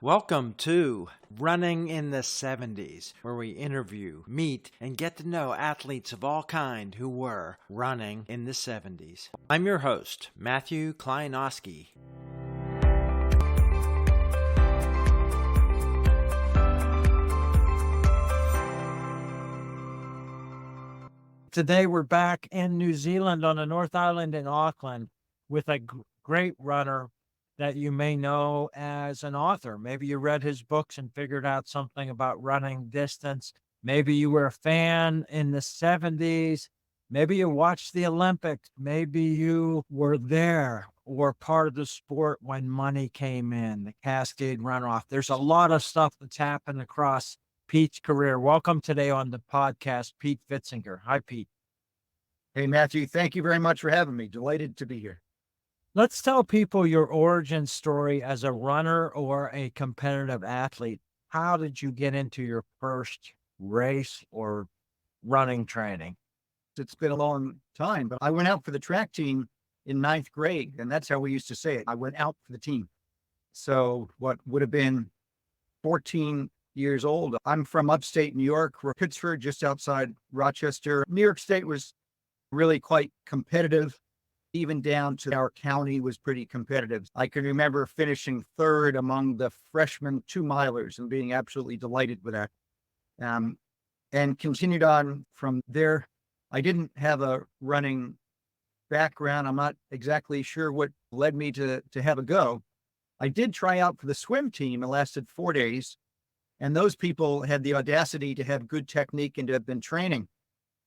Welcome to Running in the 70s, where we interview, meet, and get to know athletes of all kind who were running in the 70s. I'm your host, Matthew Kleinowski. Today we're back in New Zealand on the North Island in Auckland with a great runner that you may know as an author. Maybe you read his books and figured out something about running distance. Maybe you were a fan in the 70s. Maybe you watched the Olympics. Maybe you were there or part of the sport when money came in, the Cascade runoff. There's a lot of stuff that's happened across Pete's career. Welcome today on the podcast, Pete Pfitzinger. Hi, Pete. Hey, Matthew. Thank you very much for having me. Delighted to be here. Let's tell people your origin story as a runner or a competitive athlete. How did you get into your first race or running training? It's been a long time, but I went out for the track team in ninth grade, and that's how we used to say it. I went out for the team. So what would have been 14 years old. I'm from upstate New York, Pittsford, just outside Rochester. New York State was really quite competitive. Even down to our county was pretty competitive. I can remember finishing third among the freshman 2-milers and being absolutely delighted with that. And continued on from there. I didn't have a running background. I'm not exactly sure what led me to have a go. I did try out for the swim team. It lasted 4 days. And those people had the audacity to have good technique and to have been training.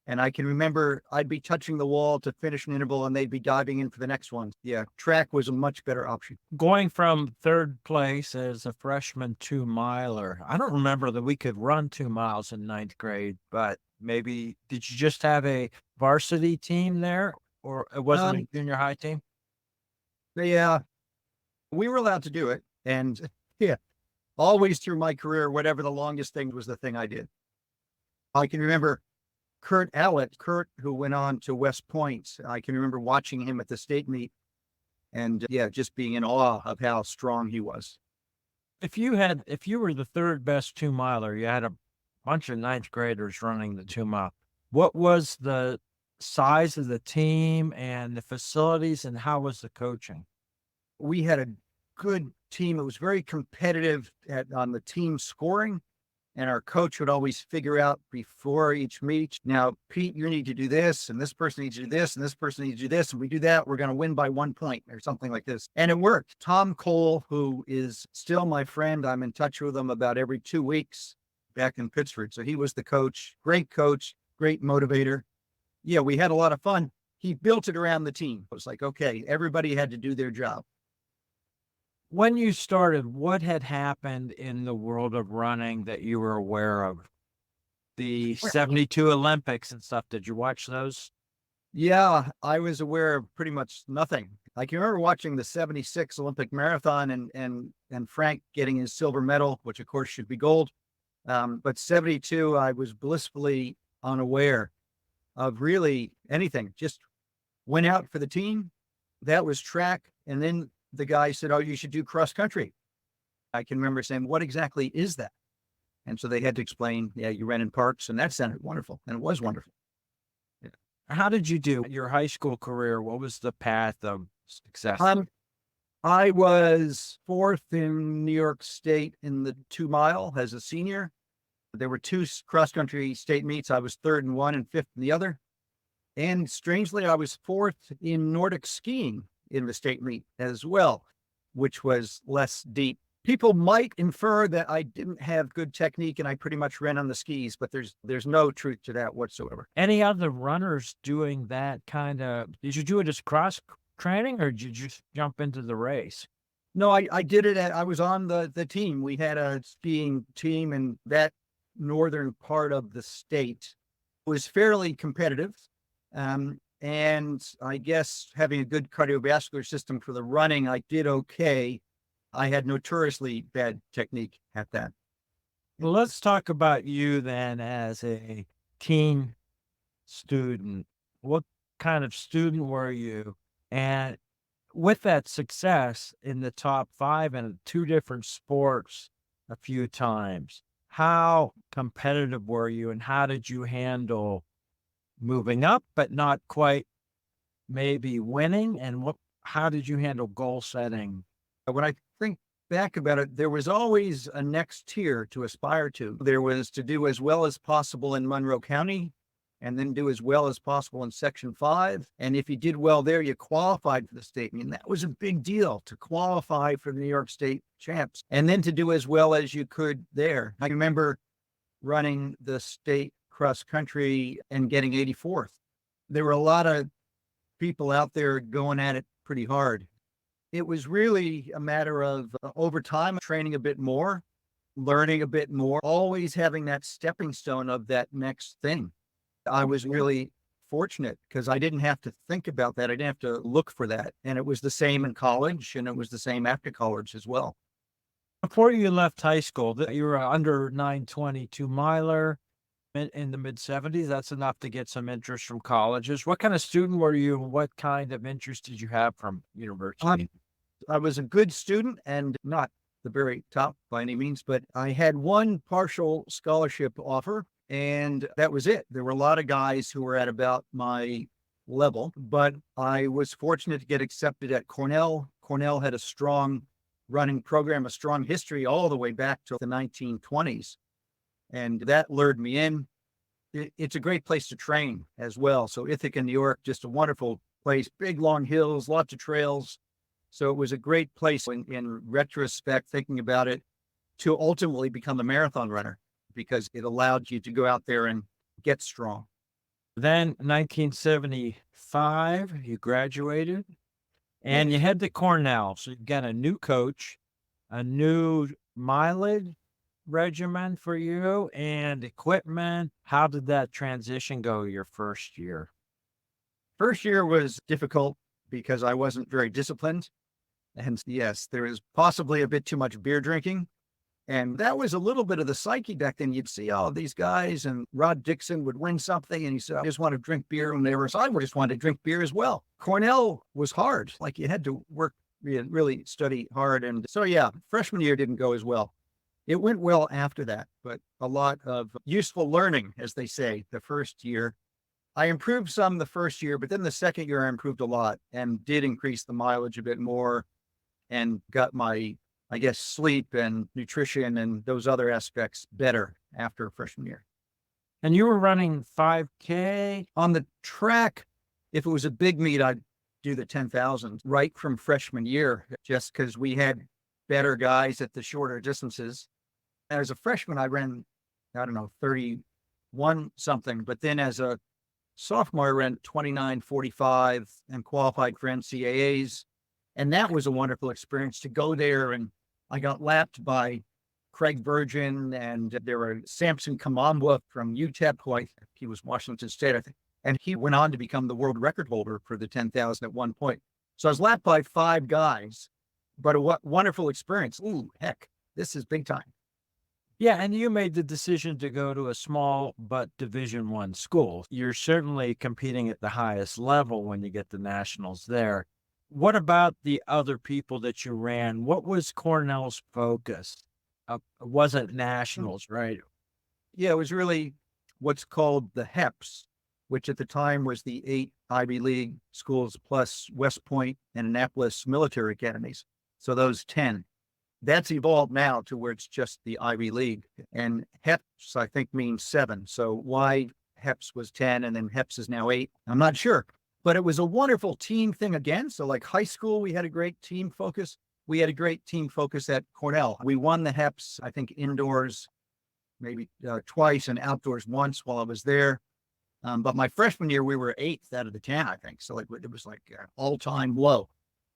And I can remember I'd be touching the wall to finish an interval and they'd be diving in for the next one. Yeah, track was a much better option. Going from third place as a freshman 2-miler, I don't remember that we could run 2 miles in ninth grade, but maybe did you just have a varsity team there or it wasn't a junior high team? Yeah, we were allowed to do it. And yeah, always through my career, whatever the longest thing was the thing I did. I can remember Kurt, who went on to West Point. I can remember watching him at the state meet and just being in awe of how strong he was. If you were the third best 2-miler, you had a bunch of ninth graders running the 2-mile. What was the size of the team and the facilities and how was the coaching? We had a good team. It was very competitive on the team scoring. And our coach would always figure out before each meet, now, Pete, you need to do this, and this person needs to do this, and this person needs to do this. And we do that, we're going to win by 1 point or something like this. And it worked. Tom Cole, who is still my friend, I'm in touch with him about every 2 weeks back in Pittsford. So he was the coach, great motivator. Yeah, we had a lot of fun. He built it around the team. It was like, okay, everybody had to do their job. When you started, what had happened in the world of running that you were aware of? The 72 Olympics and stuff. Did you watch those? Yeah, I was aware of pretty much nothing. I can remember watching the 76 Olympic marathon and Frank getting his silver medal, which of course should be gold. But 72, I was blissfully unaware of really anything. Just went out for the team. That was track. And then the guy said, oh, you should do cross country. I can remember saying, what exactly is that? And so they had to explain, yeah, you ran in parks, and that sounded wonderful. And it was wonderful. Yeah. How did you do your high school career? What was the path of success? I was fourth in New York State in the 2-mile as a senior. There were 2 cross country state meets. I was third in one and fifth in the other. And strangely, I was fourth in Nordic skiing in the state meet as well, which was less deep. People might infer that I didn't have good technique and I pretty much ran on the skis, but there's no truth to that whatsoever. Any other runners doing that kind of, did you do it as cross training or did you just jump into the race? No, I did it. I was on the team. We had a skiing team in that northern part of the state. It was fairly competitive. And I guess having a good cardiovascular system for the running, I did okay. I had notoriously bad technique at that. Well, let's talk about you then as a teen student. What kind of student were you? And With that success in the top 5 in 2 different sports a few times, how competitive were you and how did you handle moving up, but not quite maybe winning? And how did you handle goal setting? When I think back about it, there was always a next tier to aspire to. There was to do as well as possible in Monroe County and then do as well as possible in Section 5. And if you did well there, you qualified for the state. I mean, that was a big deal to qualify for the New York State champs and then to do as well as you could there. I remember running the state cross country and getting 84th. There were a lot of people out there going at it pretty hard. It was really a matter of over time, training a bit more, learning a bit more, always having that stepping stone of that next thing. I was really fortunate because I didn't have to think about that. I didn't have to look for that. And it was the same in college and it was the same after college as well. Before you left high school, you were under 922 miler in the mid 70s. That's enough to get some interest from colleges. What kind of student were you? What kind of interest did you have from university? I was a good student and not the very top by any means, but I had one partial scholarship offer and that was it. There were a lot of guys who were at about my level, but I was fortunate to get accepted at Cornell. Cornell had a strong running program, a strong history all the way back to the 1920s. And that lured me in. It's a great place to train as well. So Ithaca, New York, just a wonderful place, big, long hills, lots of trails. So it was a great place in retrospect, thinking about it, to ultimately become a marathon runner because it allowed you to go out there and get strong. Then 1975, you graduated and you head to Cornell. So you got a new coach, a new mileage regimen for you and equipment. How did that transition go your first year? First year was difficult because I wasn't very disciplined. And yes, there was possibly a bit too much beer drinking. And that was a little bit of the psyche back then. You'd see all these guys and Rod Dixon would win something and he said, I just want to drink beer. And so I just wanted to drink beer as well. Cornell was hard. Like you had to work, really study hard. And so, yeah, freshman year didn't go as well. It went well after that, but a lot of useful learning, as they say, the first year. I improved some the first year, but then the second year I improved a lot and did increase the mileage a bit more and got my, I guess, sleep and nutrition and those other aspects better after freshman year. And you were running 5K? On the track, if it was a big meet, I'd do the 10,000 right from freshman year, just because we had better guys at the shorter distances. As a freshman, I ran, 31 something, but then as a sophomore, I ran 29:45 and qualified for NCAAs. And that was a wonderful experience to go there. And I got lapped by Craig Virgin and there were Samson Kamambwa from UTEP, he was Washington State, I think. And he went on to become the world record holder for the 10,000 at one point. So I was lapped by 5 guys, but a wonderful experience. Ooh, heck, this is big time. Yeah, and you made the decision to go to a small but Division I school. You're certainly competing at the highest level when you get the nationals there. What about the other people that you ran? What was Cornell's focus? It wasn't nationals, right? Yeah, it was really what's called the HEPS, which at the time was the 8 Ivy League schools plus West Point and Annapolis military academies. So those 10. That's evolved now to where it's just the Ivy League. And HEPS, I think, means 7. So why HEPS was 10 and then HEPS is now 8, I'm not sure. But it was a wonderful team thing again. So like high school, we had a great team focus. We had a great team focus at Cornell. We won the HEPS, I think, indoors maybe twice and outdoors once while I was there. But my freshman year, we were 8th out of the 10, I think. So it was like all-time low.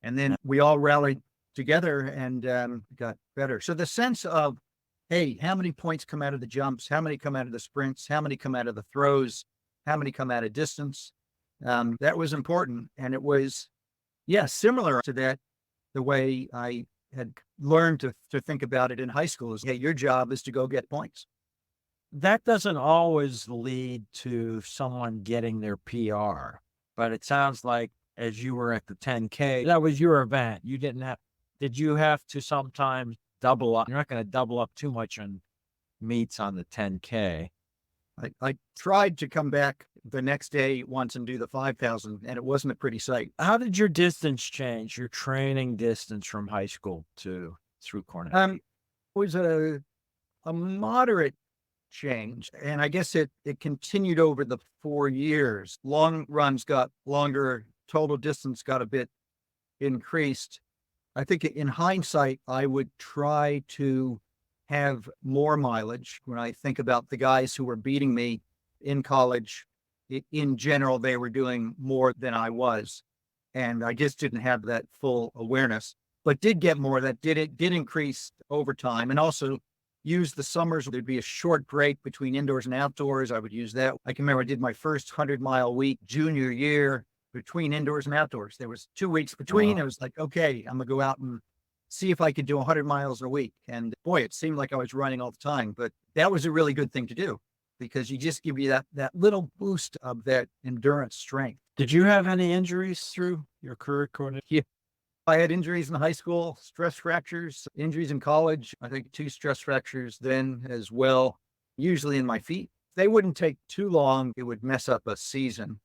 And then we all rallied together and got better. So the sense of, hey, how many points come out of the jumps? How many come out of the sprints? How many come out of the throws? How many come out of distance? That was important. And it was, similar to that, the way I had learned to think about it in high school is, hey, your job is to go get points. That doesn't always lead to someone getting their PR, but it sounds like as you were at the 10K. That was your event. Did you have to sometimes double up? You're not going to double up too much on meets on the 10K. I tried to come back the next day once and do the 5,000, and it wasn't a pretty sight. How did your distance change, your training distance from high school to through Cornell? It was a moderate change, and I guess it continued over the 4 years. Long runs got longer, total distance got a bit increased. I think in hindsight, I would try to have more mileage. When I think about the guys who were beating me in college, in general, they were doing more than I was. And I just didn't have that full awareness, but did get more. That did increase over time. And also use the summers. There'd be a short break between indoors and outdoors. I would use that. I can remember I did my first 100-mile week junior year between indoors and outdoors. There was 2 weeks between. Wow. I was like, okay, I'm gonna go out and see if I could do 100 miles a week. And boy, it seemed like I was running all the time, but that was a really good thing to do because you just give you that little boost of that endurance strength. Did you have any injuries through your career, Cornell? Yeah. I had injuries in high school, stress fractures, injuries in college. I think 2 stress fractures then as well, usually in my feet. They wouldn't take too long. It would mess up a season.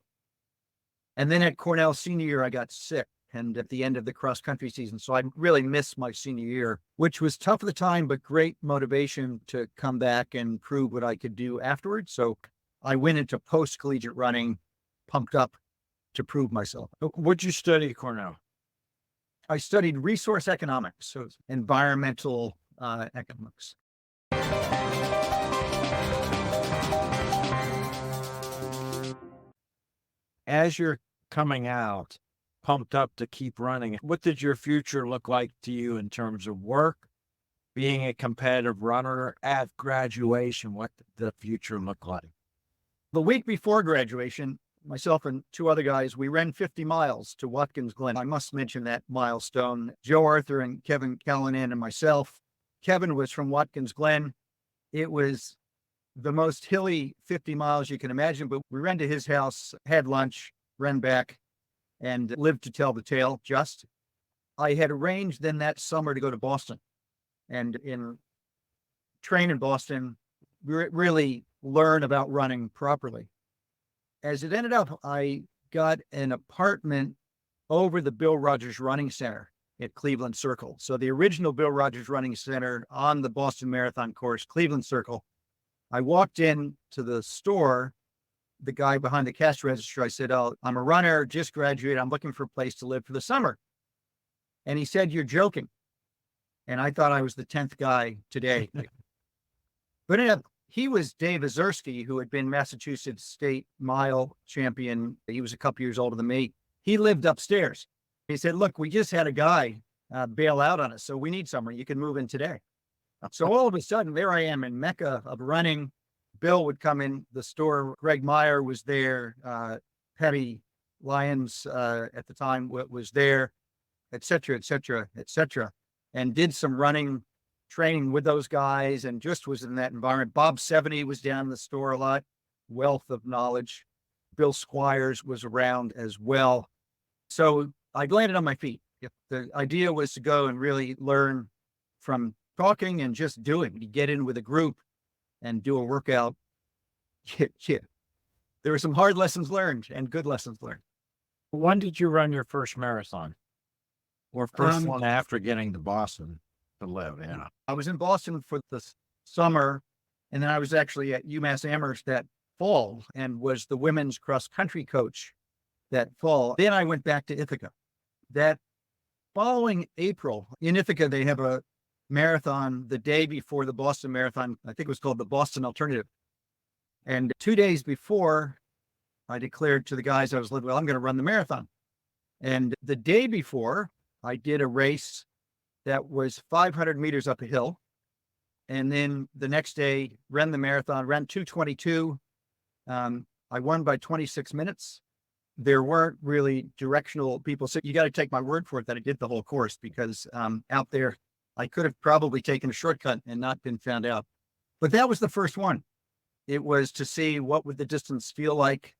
And then at Cornell senior year, I got sick. And at the end of the cross country season. So I really missed my senior year, which was tough at the time, but great motivation to come back and prove what I could do afterwards. So I went into post-collegiate running, pumped up to prove myself. What'd you study at Cornell? I studied resource economics, so it's environmental economics. As you're coming out, pumped up to keep running, what did your future look like to you in terms of work, being a competitive runner at graduation? What did the future look like? The week before graduation, myself and 2 other guys, we ran 50 miles to Watkins Glen. I must mention that milestone. Joe Arthur and Kevin Callanan and myself. Kevin was from Watkins Glen. It was the most hilly 50 miles you can imagine, but we ran to his house, had lunch, ran back, and lived to tell the tale. Just, I had arranged then that summer to go to Boston and train in Boston, really learn about running properly. As it ended up, I got an apartment over the Bill Rogers Running Center at Cleveland Circle. So the original Bill Rogers Running Center on the Boston Marathon course, Cleveland Circle. I walked in to the store, the guy behind the cash register. I said, "Oh, I'm a runner, just graduated. I'm looking for a place to live for the summer." And he said, "You're joking." And I thought I was the 10th guy today. But he was Dave Ozerski, who had been Massachusetts state mile champion. He was a couple years older than me. He lived upstairs. He said, "Look, we just had a guy bail out on us, so we need somewhere. You can move in today." So all of a sudden, there I am in Mecca of running. Bill would come in the store. Greg Meyer was there. Patty Lyons at the time was there, et cetera, et cetera, et cetera, and did some running training with those guys and just was in that environment. Bob 70 was down in the store a lot, wealth of knowledge. Bill Squires was around as well. So I landed on my feet. The idea was to go and really learn from talking and just doing. You get in with a group and do a workout. Yeah. There were some hard lessons learned and good lessons learned. When did you run your first marathon? Or first one after getting to Boston to live? Yeah. I was in Boston for the summer, and then I was actually at UMass Amherst that fall and was the women's cross country coach that fall. Then I went back to Ithaca. That following April in Ithaca, they have a marathon the day before the Boston Marathon. I think it was called the Boston Alternative. And 2 days before, I declared to the guys I was living with, I'm going to run the marathon. And the day before, I did a race that was 500 meters up a hill. And then the next day, ran the marathon, ran 2:22. I won by 26 minutes. There weren't really directional people. So you got to take my word for it that I did the whole course, because out there, I could have probably taken a shortcut and not been found out. But that was the first one. It was to see what would the distance feel like,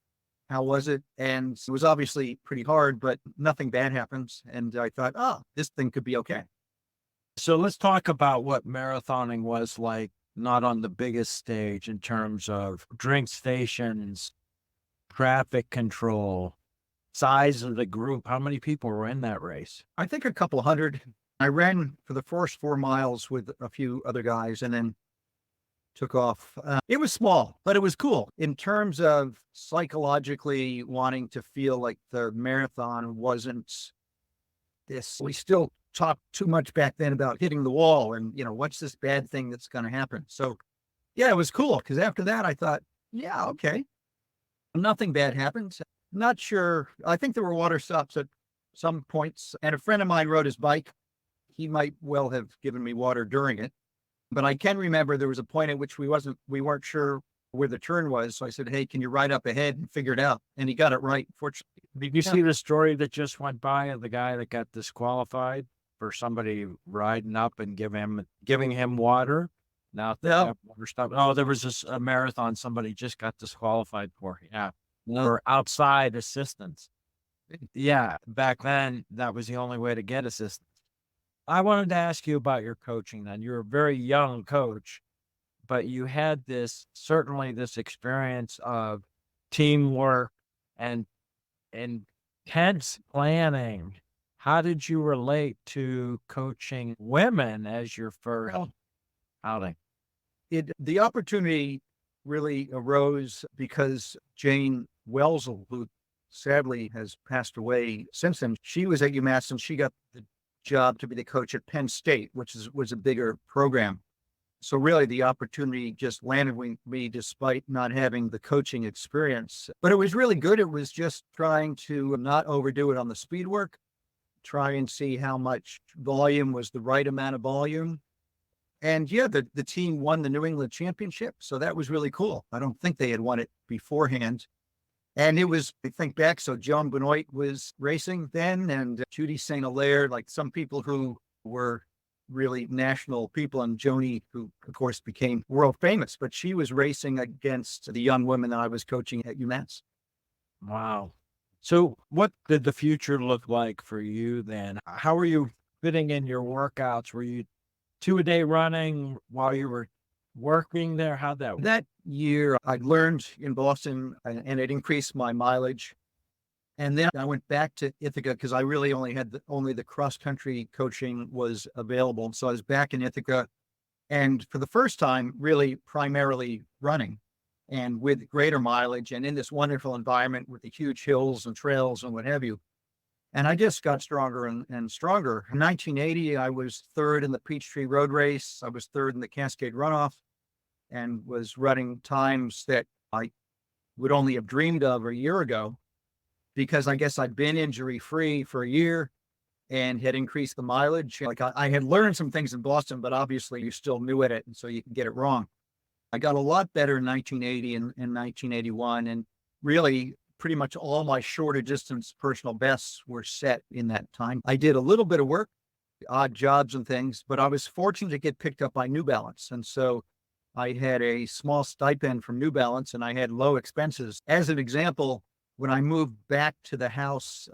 how was it? And it was obviously pretty hard, but nothing bad happens. And I thought, oh, this thing could be okay. So let's talk about what marathoning was like, not on the biggest stage in terms of drink stations, traffic control, size of the group. How many people were in that race? I think a couple hundred. I ran for the first 4 miles with a few other guys and then took off. It was small, but it was cool in terms of psychologically wanting to feel like the marathon wasn't this. We still talked too much back then about hitting the wall and, what's this bad thing that's going to happen? So, yeah, it was cool because after that, I thought, yeah, okay, nothing bad happened. Not sure. I think there were water stops at some points, and a friend of mine rode his bike. He might well have given me water during it. But I can remember there was a point at which we weren't sure where the turn was. So I said, hey, can you ride up ahead and figure it out? And he got it right. Fortunately. Did you see the story that just went by of the guy that got disqualified for somebody riding up and giving him water? Now No. water stop. Oh, there was a marathon somebody just got disqualified for. Yeah. For outside assistance. Yeah. Back then, that was the only way to get assistance. I wanted to ask you about your coaching then. You're a very young coach, but you had certainly this experience of teamwork and intense planning. How did you relate to coaching women as your first outing? The opportunity really arose because Jane Welsel, who sadly has passed away since then, she was at UMass and she got the job to be the coach at Penn State, which was a bigger program. So really the opportunity just landed with me despite not having the coaching experience, but it was really good. It was just trying to not overdo it on the speed work, try and see how much volume was the right amount of volume. And yeah, the team won the New England Championship. So that was really cool. I don't think they had won it beforehand. And it was, I think back, so Joan Benoit was racing then, and Judy St. Hilaire, like some people who were really national people, and Joni, who of course became world famous, but she was racing against the young women that I was coaching at UMass. Wow. So what did the future look like for you then? How were you fitting in your workouts? Were you 2-a-day running while you were working there? How'd that work? That year, I learned in Boston and it increased my mileage. And then I went back to Ithaca because I really only had only the cross country coaching was available. So I was back in Ithaca and for the first time, really primarily running and with greater mileage and in this wonderful environment with the huge hills and trails and what have you. And I just got stronger and stronger. In 1980, I was third in the Peachtree Road Race. I was third in the Cascade Runoff and was running times that I would only have dreamed of a year ago because I guess I'd been injury free for a year and had increased the mileage. Like I had learned some things in Boston, but obviously you're still new at it. And so you can get it wrong. I got a lot better in 1980 and 1981. And really pretty much all my shorter distance personal bests were set in that time. I did a little bit of work, odd jobs and things, but I was fortunate to get picked up by New Balance. And so I had a small stipend from New Balance and I had low expenses. As an example, when I moved back to the house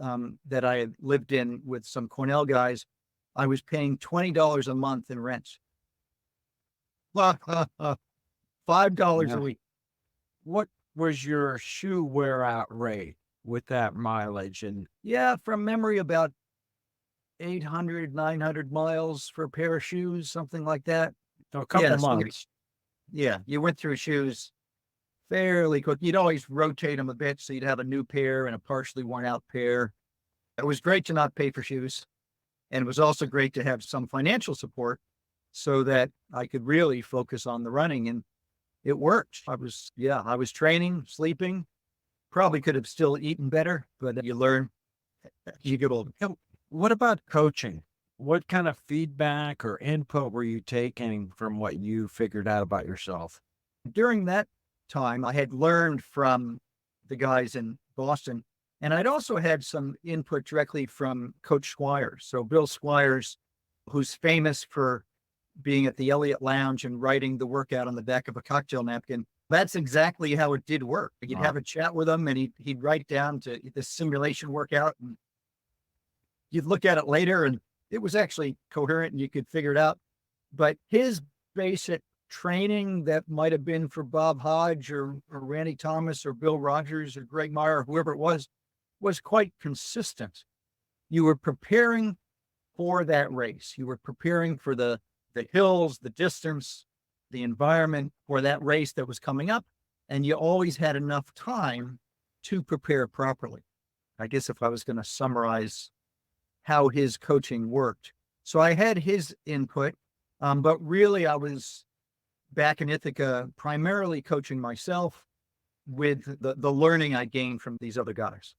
that I had lived in with some Cornell guys, I was paying $20 a month in rent. $5 a week. What was your shoe wear out rate with that mileage? And yeah, from memory, about 800, 900 miles for a pair of shoes, something like that. a couple months. Yeah, you went through shoes fairly quick. You'd always rotate them a bit, so you'd have a new pair and a partially worn out pair. It was great to not pay for shoes. And it was also great to have some financial support so that I could really focus on the running. And it worked. I was training, sleeping, probably could have still eaten better, but you learn as you get older. What about coaching? What kind of feedback or input were you taking from what you figured out about yourself? During that time, I had learned from the guys in Boston, and I'd also had some input directly from Coach Squires. So Bill Squires, who's famous for being at the Elliott Lounge and writing the workout on the back of a cocktail napkin, That's exactly how it did work. You'd Wow. have a chat with him and he'd write down to the simulation workout, and you'd look at it later and it was actually coherent and you could figure it out. But his basic training that might have been for Bob Hodge or Randy Thomas or Bill Rogers or Greg Meyer, whoever it was quite consistent. You were preparing for that race. You were preparing for the hills, the distance, the environment for that race that was coming up. And you always had enough time to prepare properly. I guess if I was going to summarize how his coaching worked. So I had his input, but really I was back in Ithaca primarily coaching myself with the learning I gained from these other guys.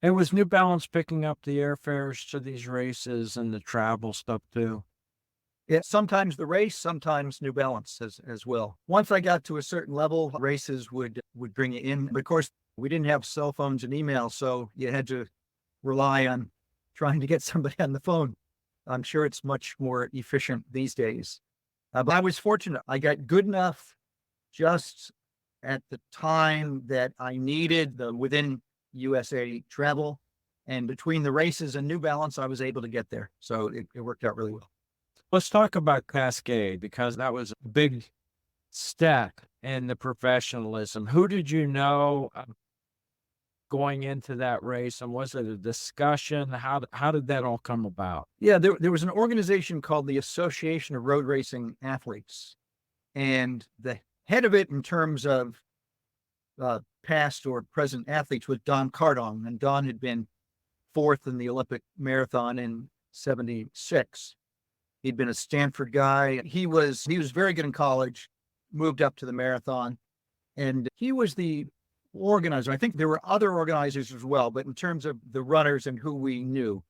And was New Balance picking up the airfares to these races and the travel stuff too? Yeah, sometimes the race, sometimes New Balance as well. Once I got to a certain level, races would bring you in. But of course, we didn't have cell phones and email, so you had to rely on trying to get somebody on the phone. I'm sure it's much more efficient these days. But I was fortunate. I got good enough just at the time that I needed the within USA travel. And between the races and New Balance, I was able to get there. So it worked out really well. Let's talk about Cascade, because that was a big step in the professionalism. Who did you know going into that race, and was it a discussion? How did that all come about? Yeah, there was an organization called the Association of Road Racing Athletes. And the head of it in terms of past or present athletes was Don Cardong. And Don had been fourth in the Olympic marathon in 76. He'd been a Stanford guy. He was very good in college, moved up to the marathon, and he was the organizer. I think there were other organizers as well, but in terms of the runners and who we knew,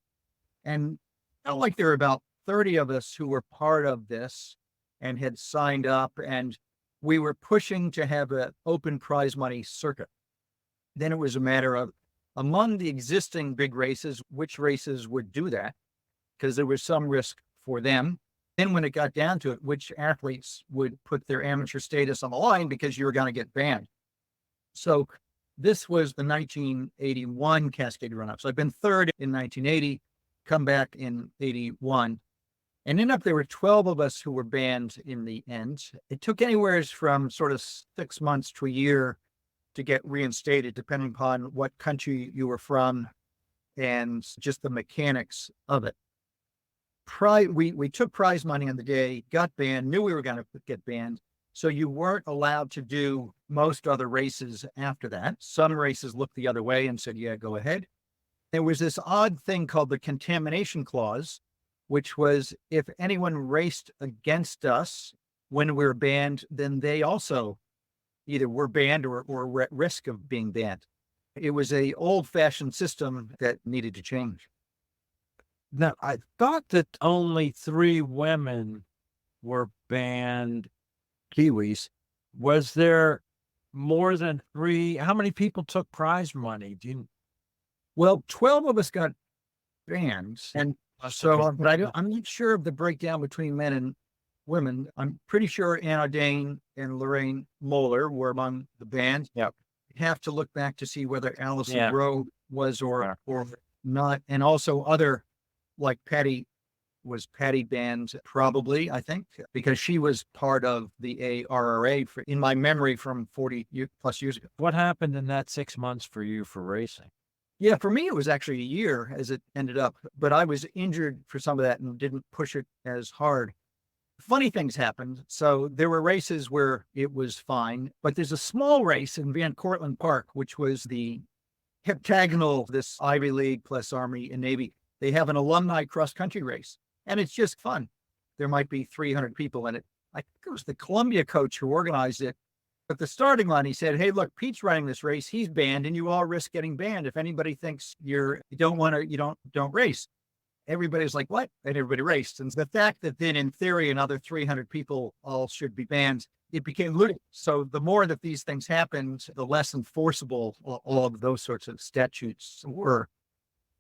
and I felt like there were about 30 of us who were part of this and had signed up, and we were pushing to have an open prize money circuit. Then it was a matter of, among the existing big races, which races would do that, because there was some risk for them. Then when it got down to it, which athletes would put their amateur status on the line because you were going to get banned. So this was the 1981 Cascade run-up. So I've been third in 1980, come back in 81. And ended up there were 12 of us who were banned in the end. It took anywhere from sort of 6 months to a year to get reinstated, depending upon what country you were from and just the mechanics of it. We took prize money on the day, got banned, knew we were going to get banned. So you weren't allowed to do most other races after that. Some races looked the other way and said, yeah, go ahead. There was this odd thing called the contamination clause, which was if anyone raced against us when we were banned, then they also either were banned or were at risk of being banned. It was a old-fashioned system that needed to change. Now, I thought that only 3 women were banned, Kiwis. Was there more than 3? How many people took prize money? Well, 12 of us got banned. And so, but I'm not sure of the breakdown between men and women. I'm pretty sure Anna Dane and Lorraine Moeller were among the banned. Yep. Have to look back to see whether Allison Yeah. Rowe was or not. And also other, like Patty banned probably, I think, because she was part of the ARRA in my memory from 40 plus years ago. What happened in that 6 months for you for racing? Yeah, for me, it was actually a year as it ended up, but I was injured for some of that and didn't push it as hard. Funny things happened. So there were races where it was fine, but there's a small race in Van Cortlandt Park, which was the heptagonal, this Ivy League plus Army and Navy. They have an alumni cross-country race, and it's just fun. There might be 300 people in it. I think it was the Columbia coach who organized it. At the starting line, he said, hey, look, Pete's running this race. He's banned, and you all risk getting banned. If anybody thinks you don't race. Everybody's like, what? And everybody raced. And the fact that then in theory, another 300 people all should be banned, it became ludicrous. So the more that these things happened, the less enforceable all of those sorts of statutes were.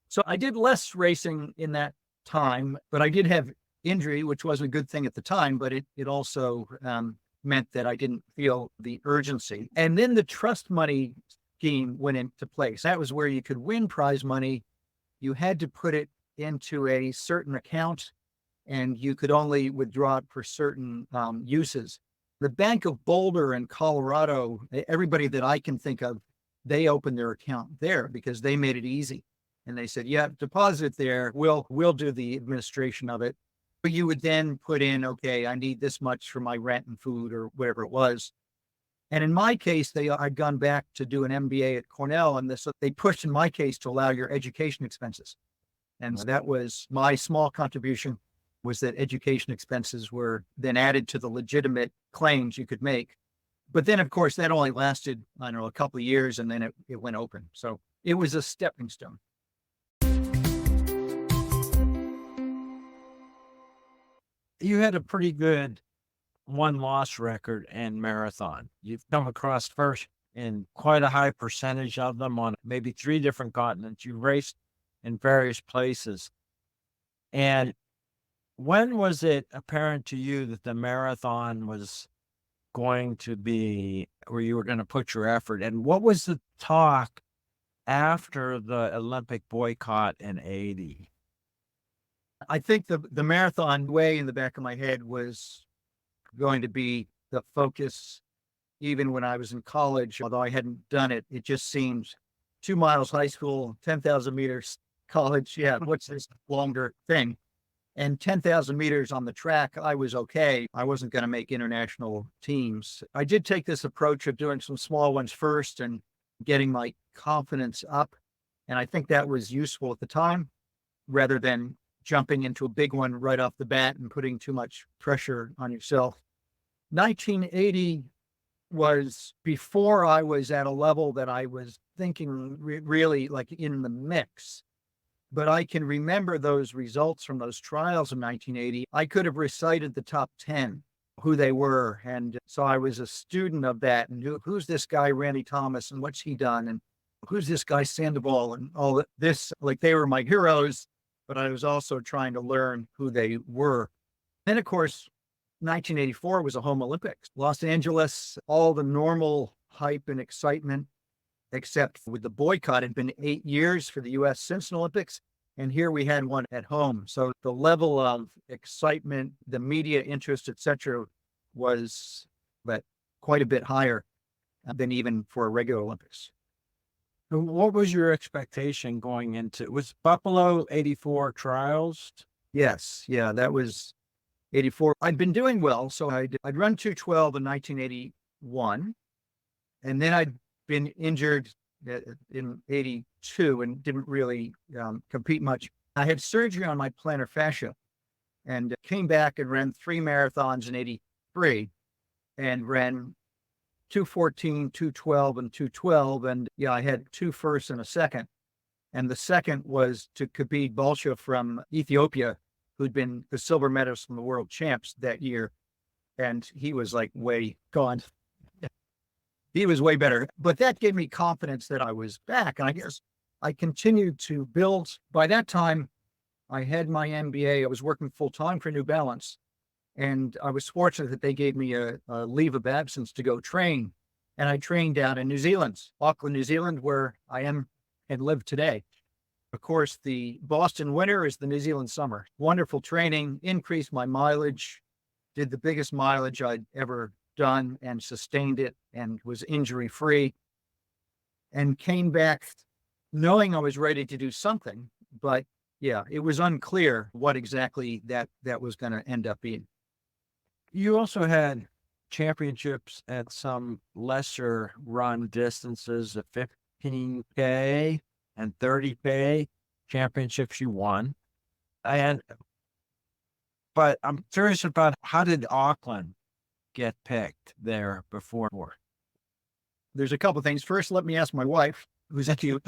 So I did less racing in that time, but I did have injury, which was a good thing at the time, but it also meant that I didn't feel the urgency. And then the trust money scheme went into place. That was where you could win prize money. You had to put it into a certain account, and you could only withdraw it for certain uses. The Bank of Boulder in Colorado, everybody that I can think of, they opened their account there because they made it easy. And they said, yeah, deposit it there. We'll do the administration of it. But you would then put in, okay, I need this much for my rent and food or whatever it was. And in my case, I'd gone back to do an MBA at Cornell, and they pushed in my case to allow your education expenses. And that was my small contribution, was that education expenses were then added to the legitimate claims you could make. But then, of course, that only lasted, I don't know, a couple of years, and then it went open. So it was a stepping stone. You had a pretty good one-loss record in marathon. You've come across first in quite a high percentage of them on maybe 3 different continents. You raced in various places. And when was it apparent to you that the marathon was going to be where you were going to put your effort? And what was the talk after the Olympic boycott in 80? I think the marathon way in the back of my head was going to be the focus. Even when I was in college, although I hadn't done it, it just seemed 2 miles high school, 10,000 meters college. Yeah, what's this longer thing? And 10,000 meters on the track, I was okay. I wasn't going to make international teams. I did take this approach of doing some small ones first and getting my confidence up. And I think that was useful at the time, rather than jumping into a big one right off the bat and putting too much pressure on yourself. 1980 was before I was at a level that I was thinking really like in the mix. But I can remember those results from those trials in 1980. I could have recited the top 10, who they were. And so I was a student of that. And who's this guy, Randy Thomas, and what's he done? And who's this guy, Sandoval, and all this? Like, they were my heroes, but I was also trying to learn who they were. Then, of course, 1984 was a home Olympics. Los Angeles, all the normal hype and excitement, except with the boycott. It had been 8 years for the U.S. since an Olympics, and here we had one at home. So the level of excitement, the media interest, etc., was but quite a bit higher than even for a regular Olympics. What was your expectation going into? Was Buffalo 84 trials? Yes, yeah, that was 84. I'd been doing well, so I'd run 212 in 1981, and then I'd been injured in 82 and didn't really compete much. I had surgery on my plantar fascia and came back and ran 3 marathons in 83 and ran 214, 212, and 212. And yeah, I had 2 firsts and a second. And the second was to Khabib Balcha from Ethiopia, who'd been the silver medalist from the world champs that year. And he was like way gone. He was way better, but that gave me confidence that I was back. And I guess I continued to build. By that time, I had my MBA. I was working full time for New Balance. And I was fortunate that they gave me a leave of absence to go train. And I trained down in New Zealand, Auckland, New Zealand, where I am and live today. Of course, the Boston winter is the New Zealand summer. Wonderful training, increased my mileage, did the biggest mileage I'd ever done and sustained it and was injury free, and came back knowing I was ready to do something. But yeah, it was unclear what exactly that was going to end up being. You also had championships at some lesser run distances, the 15K and 30K championships you won. But I'm curious about, how did Auckland get picked there before? There's a couple of things. First, let me ask my wife, who's cute.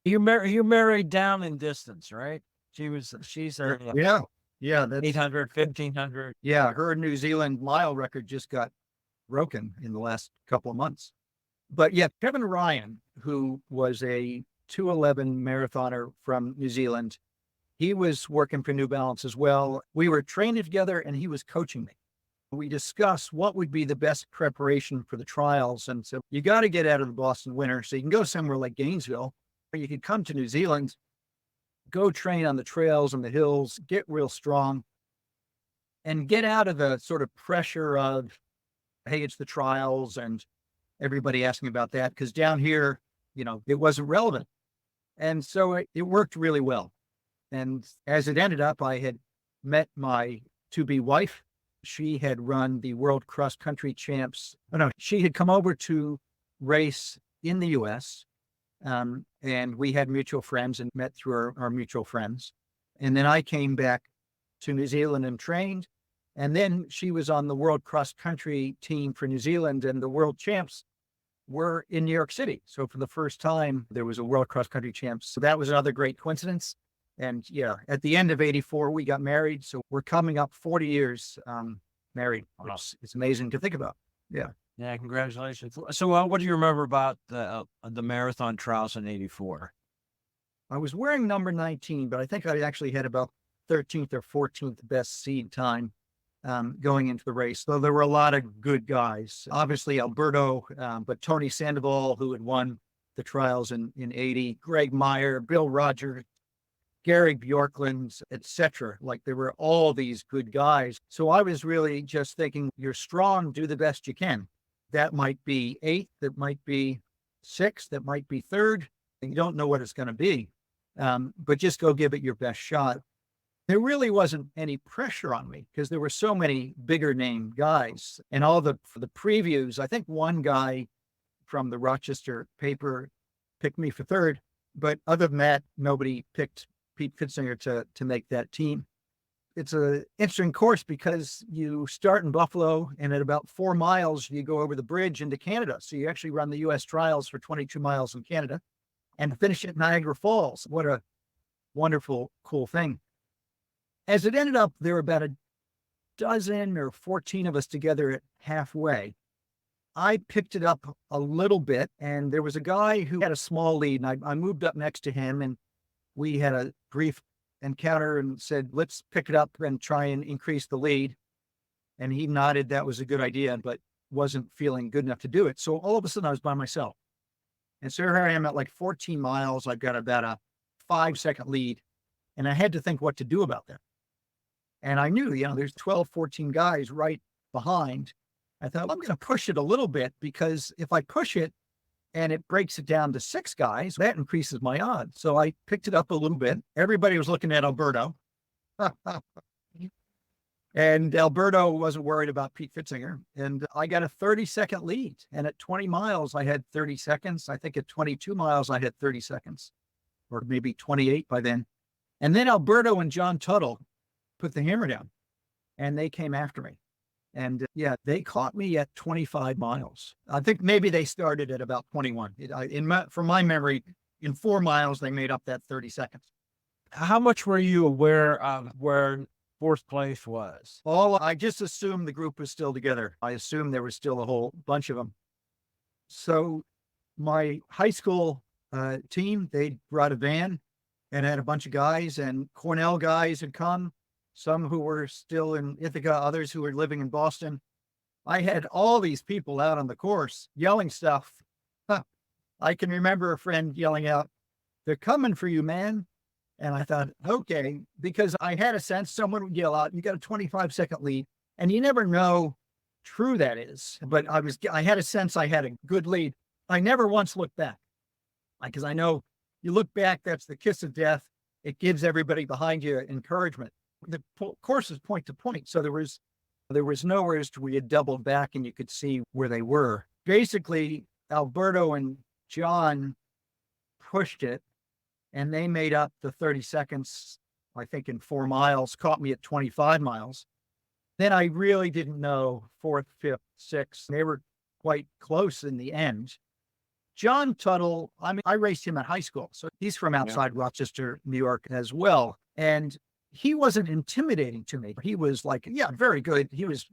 You married down in distance, right? She's Yeah, that's 800, 1500. Yeah, her New Zealand mile record just got broken in the last couple of months. But yeah, Kevin Ryan, who was a 211 marathoner from New Zealand, he was working for New Balance as well. We were training together and he was coaching me. We discussed what would be the best preparation for the trials. And so you got to get out of the Boston winter. So you can go somewhere like Gainesville, or you could come to New Zealand, go train on the trails and the hills, get real strong, and get out of the sort of pressure of, hey, it's the trials and everybody asking about that. Because down here, it wasn't relevant. And so it worked really well. And as it ended up, I had met my to-be wife. She had run the World Cross Country Champs. Oh, no, she had come over to race in the U.S. And we had mutual friends and met through our mutual friends. And then I came back to New Zealand and trained. And then she was on the World Cross Country team for New Zealand, and the World Champs were in New York City. So for the first time, there was a World Cross Country Champs. So that was another great coincidence. And yeah, at the end of 84, we got married. So we're coming up 40 years married, which is amazing to think about. Yeah. Yeah, congratulations. So what do you remember about the marathon trials in 84? I was wearing number 19, but I think I actually had about 13th or 14th best seed time going into the race. So there were a lot of good guys. Obviously Alberto, but Tony Sandoval, who had won the trials in 80, Greg Meyer, Bill Rogers, Gary Bjorkland, etc. Like there were all these good guys. So I was really just thinking, you're strong, do the best you can. That might be 8th, that might be 6th, that might be 3rd. And you don't know what it's going to be, but just go give it your best shot. There really wasn't any pressure on me because there were so many bigger name guys, and all the previews. I think one guy from the Rochester paper picked me for 3rd, but other than that, nobody picked Pete Pfitzinger to make that team. It's an interesting course because you start in Buffalo, and at about 4 miles, you go over the bridge into Canada. So you actually run the U.S. trials for 22 miles in Canada and finish at Niagara Falls. What a wonderful, cool thing. As it ended up, there were about a dozen or 14 of us together at halfway. I picked it up a little bit, and there was a guy who had a small lead, and I moved up next to him, and we had a brief encounter and said, let's pick it up and try and increase the lead. And he nodded that was a good idea, but wasn't feeling good enough to do it. So all of a sudden I was by myself. And so here I am at like 14 miles. I've got about a 5-second lead, and I had to think what to do about that. And I knew, there's 12, 14 guys right behind. I thought, well, I'm going to push it a little bit, because if I push it and it breaks it down to 6 guys, that increases my odds. So I picked it up a little bit. Everybody was looking at Alberto. And Alberto wasn't worried about Pete Pfitzinger. And I got a 30-second lead. And at 20 miles, I had 30 seconds. I think at 22 miles, I had 30 seconds, or maybe 28 by then. And then Alberto and John Tuttle put the hammer down, and they came after me. And they caught me at 25 miles. I think maybe they started at about 21. From my memory, in 4 miles, they made up that 30 seconds. How much were you aware of where 4th place was? I just assumed the group was still together. I assumed there was still a whole bunch of them. So my high school team, they brought a van and had a bunch of guys, and Cornell guys had come. Some who were still in Ithaca, others who were living in Boston. I had all these people out on the course yelling stuff. I can remember a friend yelling out, "They're coming for you, man." And I thought, okay, because I had a sense someone would yell out, you got a 25-second lead, and you never know how true that is. But I had a sense I had a good lead. I never once looked back, because I know you look back, that's the kiss of death. It gives everybody behind you encouragement. The course is point to point. So there was nowhere as to where you doubled back and you could see where they were. Basically, Alberto and John pushed it, and they made up the 30 seconds, I think in 4 miles, caught me at 25 miles. Then I really didn't know 4th, 5th, 6th. They were quite close in the end. John Tuttle, I raced him at high school. So he's from outside Rochester, New York as well. And he wasn't intimidating to me. He was like, very good. He was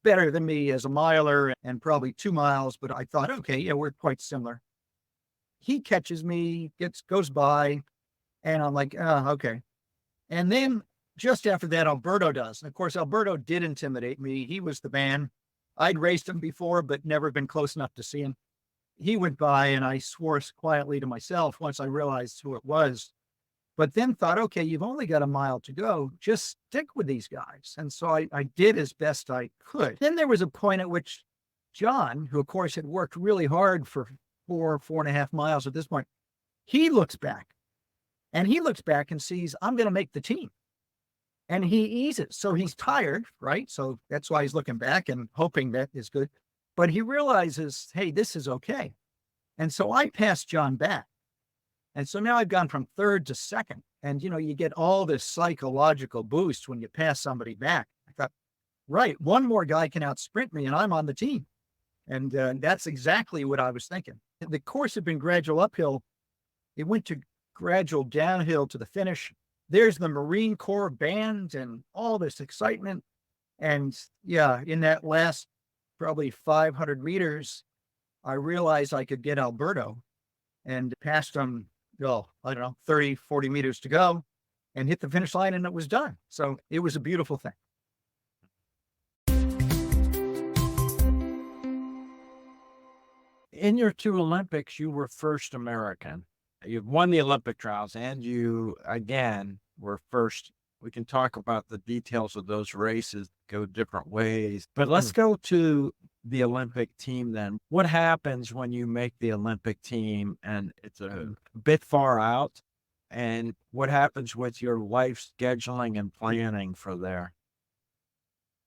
better than me as a miler and probably 2 miles, but I thought, okay, we're quite similar. He catches me, goes by, and I'm like, okay. And then just after that, Alberto does. And of course, Alberto did intimidate me. He was the man. I'd raced him before, but never been close enough to see him. He went by and I swore quietly to myself once I realized who it was, but then thought, okay, you've only got a mile to go. Just stick with these guys. And so I did as best I could. Then there was a point at which John, who of course had worked really hard for 4.5 miles at this point, he looks back and sees I'm going to make the team. And he eases. So he's tired, right? So that's why he's looking back and hoping that is good. But he realizes, hey, this is okay. And so I passed John back. And so now I've gone from third to second. And, you get all this psychological boost when you pass somebody back. I thought, right, one more guy can outsprint me and I'm on the team. And that's exactly what I was thinking. The course had been gradual uphill. It went to gradual downhill to the finish. There's the Marine Corps band and all this excitement. And yeah, in that last probably 500 meters, I realized I could get Alberto and passed him, I don't know, 30, 40 meters to go and hit the finish line and it was done. So it was a beautiful thing. In your 2 Olympics, you were first American. You've won the Olympic trials and you, again, were first. We can talk about the details of those races, go different ways, but let's go to the Olympic team then. What happens when you make the Olympic team and it's a bit far out? And what happens with your life scheduling and planning for there?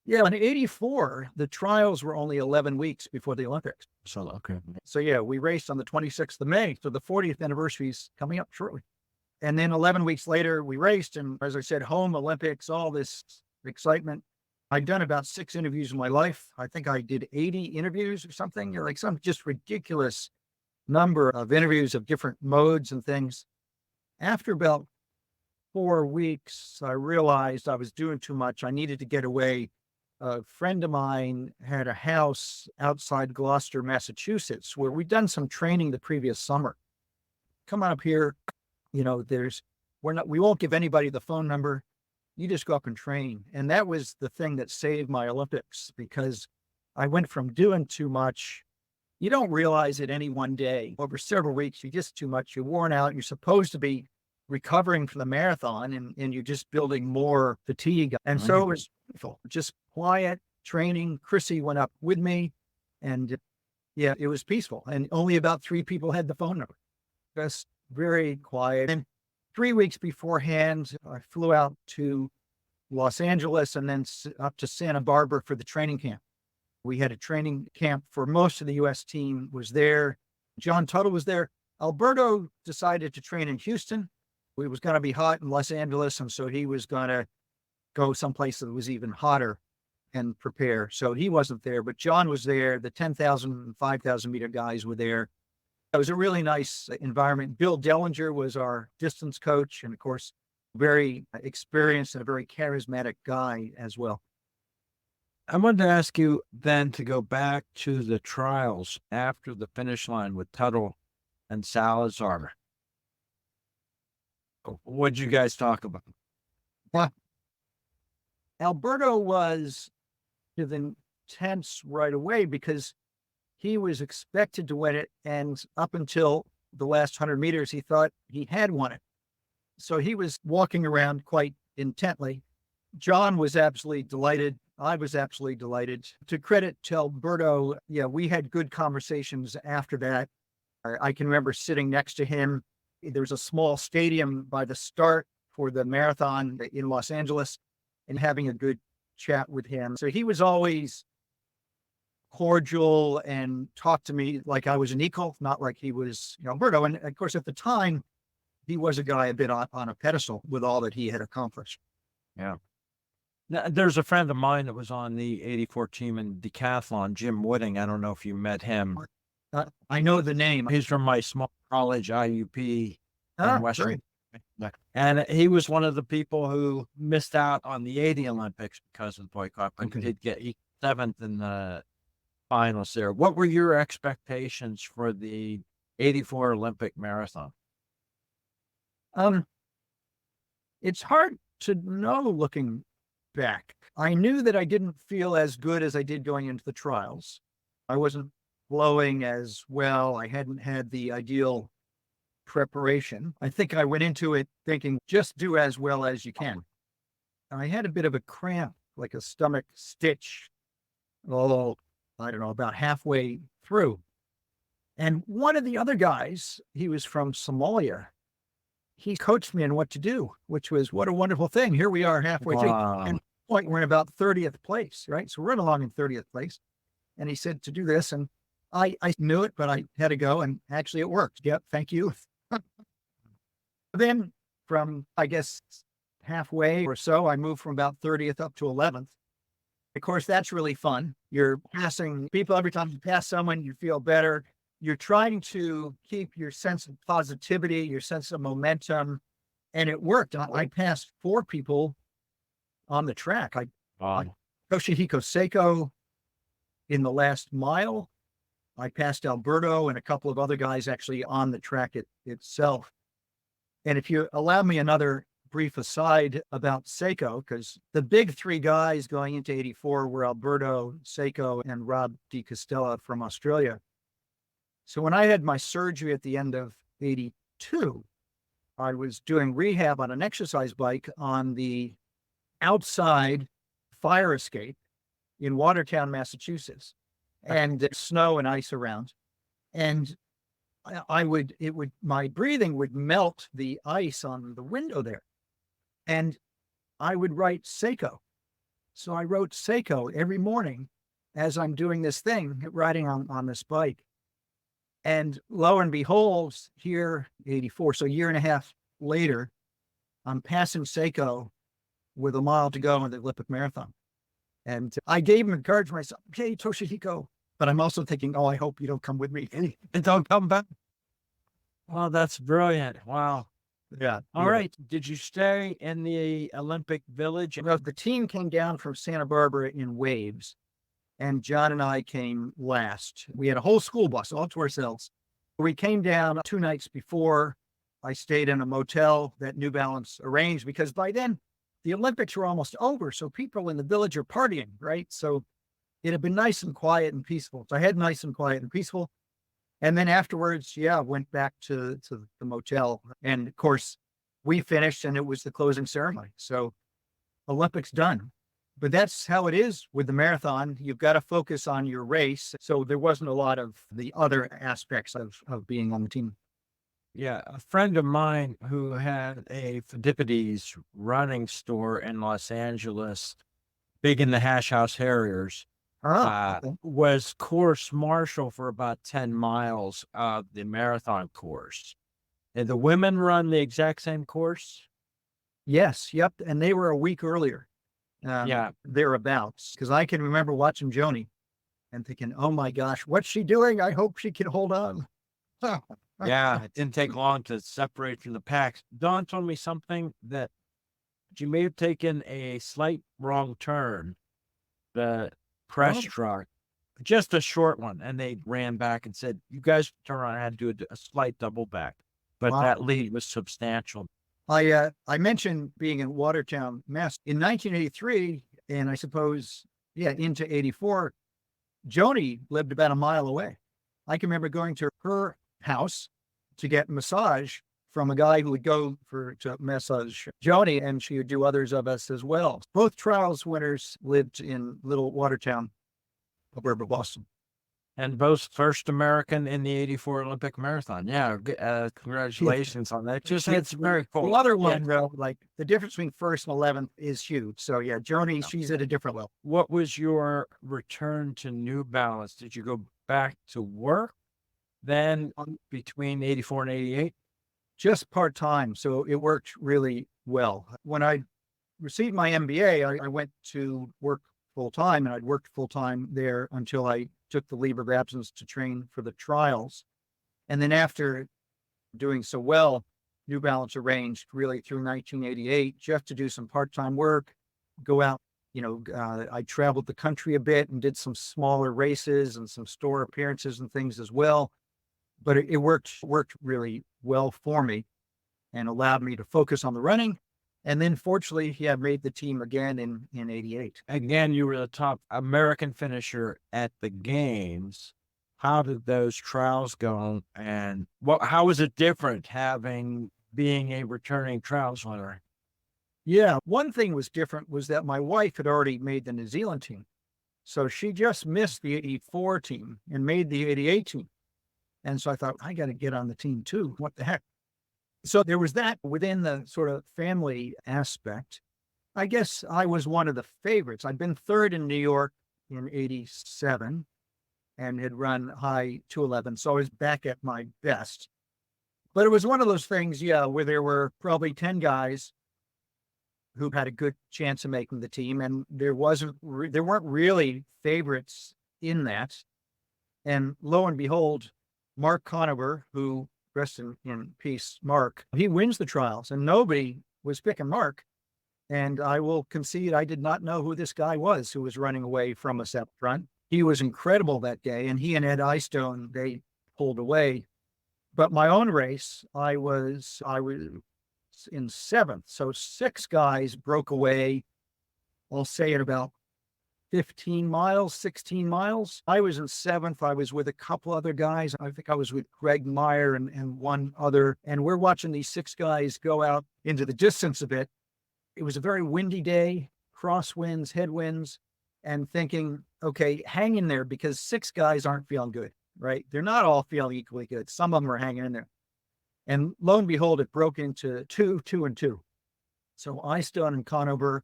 Yeah, in 84, the trials were only 11 weeks before the Olympics. So, okay. So yeah, we raced on the 26th of May. So the 40th anniversary is coming up shortly. And then 11 weeks later, we raced. And as I said, home Olympics, all this excitement. I'd done about 6 interviews in my life. I think I did 80 interviews or something, like some just ridiculous number of interviews of different modes and things. After about 4 weeks, I realized I was doing too much. I needed to get away. A friend of mine had a house outside Gloucester, Massachusetts, where we'd done some training the previous summer. Come on up here. We won't give anybody the phone number. You just go up and train. And that was the thing that saved my Olympics, because I went from doing too much. You don't realize it any one day. Over several weeks, you just too much. You're worn out. You're supposed to be recovering from the marathon and you're just building more fatigue. And so it was beautiful, just quiet training. Chrissy went up with me and yeah, it was peaceful. And only about 3 people had the phone number. Just very quiet. And 3 weeks beforehand, I flew out to Los Angeles and then up to Santa Barbara for the training camp. We had a training camp for most of the U.S. team was there. John Tuttle was there. Alberto decided to train in Houston. It was going to be hot in Los Angeles, and so he was going to go someplace that was even hotter and prepare. So he wasn't there, but John was there. The 10,000 and 5,000 meter guys were there. It was a really nice environment. Bill Dellinger was our distance coach, and of course, very experienced and a very charismatic guy as well. I wanted to ask you then to go back to the trials after the finish line with Tuttle and Salazar. What'd you guys talk about? Well, Alberto was intense right away because he was expected to win it. And up until the last 100 meters, he thought he had won it. So he was walking around quite intently. John was absolutely delighted. I was absolutely delighted. To credit to Alberto, yeah, we had good conversations after that. I can remember sitting next to him. There was a small stadium by the start for the marathon in Los Angeles and having a good chat with him. So he was always cordial and talked to me like I was an equal, not like he was, Alberto. And of course, at the time, he was a guy a bit on a pedestal with all that he had accomplished. Yeah. Now, there's a friend of mine that was on the 84 team in decathlon, Jim Wooding. I don't know if you met him. I know the name. He's from my small college, IUP in Western. Great. And he was one of the people who missed out on the 80 Olympics because of the boycott, but he did get 7th in the finals there. What were your expectations for the 84 Olympic marathon? It's hard to know looking back. I knew that I didn't feel as good as I did going into the trials. I wasn't flowing as well. I hadn't had the ideal preparation. I think I went into it thinking just do as well as you can. I had a bit of a cramp, like a stomach stitch, oh, I don't know, about halfway through. And one of the other guys, he was from Somalia. He coached me on what to do, which was what a wonderful thing. Here we are halfway through. Wow. And at the point we're in about 30th place, right? So we're running along in 30th place. And he said to do this. And I knew it, but I had to go. And actually it worked. Yep. Thank you. Then from, I guess, halfway or so, I moved from about 30th up to 11th. Of course, that's really fun. You're passing people. Every time you pass someone, you feel better. You're trying to keep your sense of positivity, your sense of momentum. And it worked. I passed 4 people on the track. I Toshihiko Seiko in the last mile. I passed Alberto and a couple of other guys actually on the track itself. And if you allow me another brief aside about Seiko, because the big 3 guys going into 84 were Alberto, Seiko, and Rob Di Costella from Australia. So when I had my surgery at the end of 82, I was doing rehab on an exercise bike on the outside fire escape in Watertown, Massachusetts, and there's snow and ice around. And my breathing would melt the ice on the window there. And I would write Seiko. So I wrote Seiko every morning as I'm doing this thing, riding on this bike. And lo and behold, here, 84, so a year and a half later, I'm passing Seiko with a mile to go in the Olympic marathon. And I gave him encouragement. I said, okay, Toshihiko. But I'm also thinking, oh, I hope you don't come with me. And don't come back. Well, that's brilliant. Wow. Yeah. All right. Did you stay in the Olympic Village? Well, the team came down from Santa Barbara in waves, and John and I came last. We had a whole school bus all to ourselves. We came down 2 nights before. I stayed in a motel that New Balance arranged because by then the Olympics were almost over. So people in the village are partying, right? So it had been nice and quiet and peaceful. So I had nice and quiet and peaceful. And then afterwards, went back to the motel. And of course, we finished and it was the closing ceremony. So Olympics done. But that's how it is with the marathon. You've got to focus on your race. So there wasn't a lot of the other aspects of being on the team. Yeah. A friend of mine who had a Pheidippides running store in Los Angeles, big in the Hash House Harriers, was course marshal for about 10 miles of the marathon course. Did the women run the exact same course? Yes. Yep. And they were a week earlier. Thereabouts. Because I can remember watching Joni and thinking, oh my gosh, what's she doing? I hope she can hold on. Yeah. It didn't take long to separate from the packs. Don told me something that you may have taken a slight wrong turn. The press truck, just a short one, and they ran back and said, you guys turn around and had to do a slight double back, but that lead was substantial. I mentioned being in Watertown, Mass. In 1983, and I suppose, into 84, Joni lived about a mile away. I can remember going to her house to get massage from a guy who would go to massage Joni, and she would do others of us as well. Both trials winners lived in Little Watertown, suburb of Boston. And both first American in the 84 Olympic Marathon. Yeah, congratulations on that. It's very cool. The other one, though, like the difference between first and 11th is huge. So Joni, she's at a different level. What was your return to New Balance? Did you go back to work then between 84 and 88? Just part-time. So it worked really well. When I received my MBA, I went to work full-time, and I'd worked full-time there until I took the leave of absence to train for the trials. And then after doing so well, New Balance arranged really through 1988 just to do some part-time work, go out. I traveled the country a bit and did some smaller races and some store appearances and things as well. But it worked really well for me and allowed me to focus on the running And then fortunately, he had made the team again in 88. Again, you were the top American finisher at the games. How did those trials go? And how was it different being a returning trials winner? Yeah. One thing was different was that my wife had already made the New Zealand team. So she just missed the 84 team and made the 88 team. And so I thought, I got to get on the team too. What the heck? So there was that within the sort of family aspect. I guess I was one of the favorites. I'd been third in New York in 87 and had run high 211. So I was back at my best. But it was one of those things, yeah, where there were probably 10 guys who had a good chance of making the team. And there weren't really favorites in that. And lo and behold, Mark Conover, who rest in peace, Mark, he wins the trials and nobody was picking Mark. And I will concede, I did not know who this guy was who was running away from us up front. He was incredible that day. And he and Ed Eyestone, they pulled away. But my own race, I was in seventh. So 6 guys broke away. I'll say at about 15 miles, 16 miles. I was in seventh. I was with a couple other guys. I think I was with Greg Meyer and one other. And we're watching these 6 guys go out into the distance a bit. It was a very windy day, crosswinds, headwinds, and thinking, okay, hang in there because 6 guys aren't feeling good, right? They're not all feeling equally good. Some of them are hanging in there. And lo and behold, it broke into 2, 2, and 2. So Eyestone and Conover.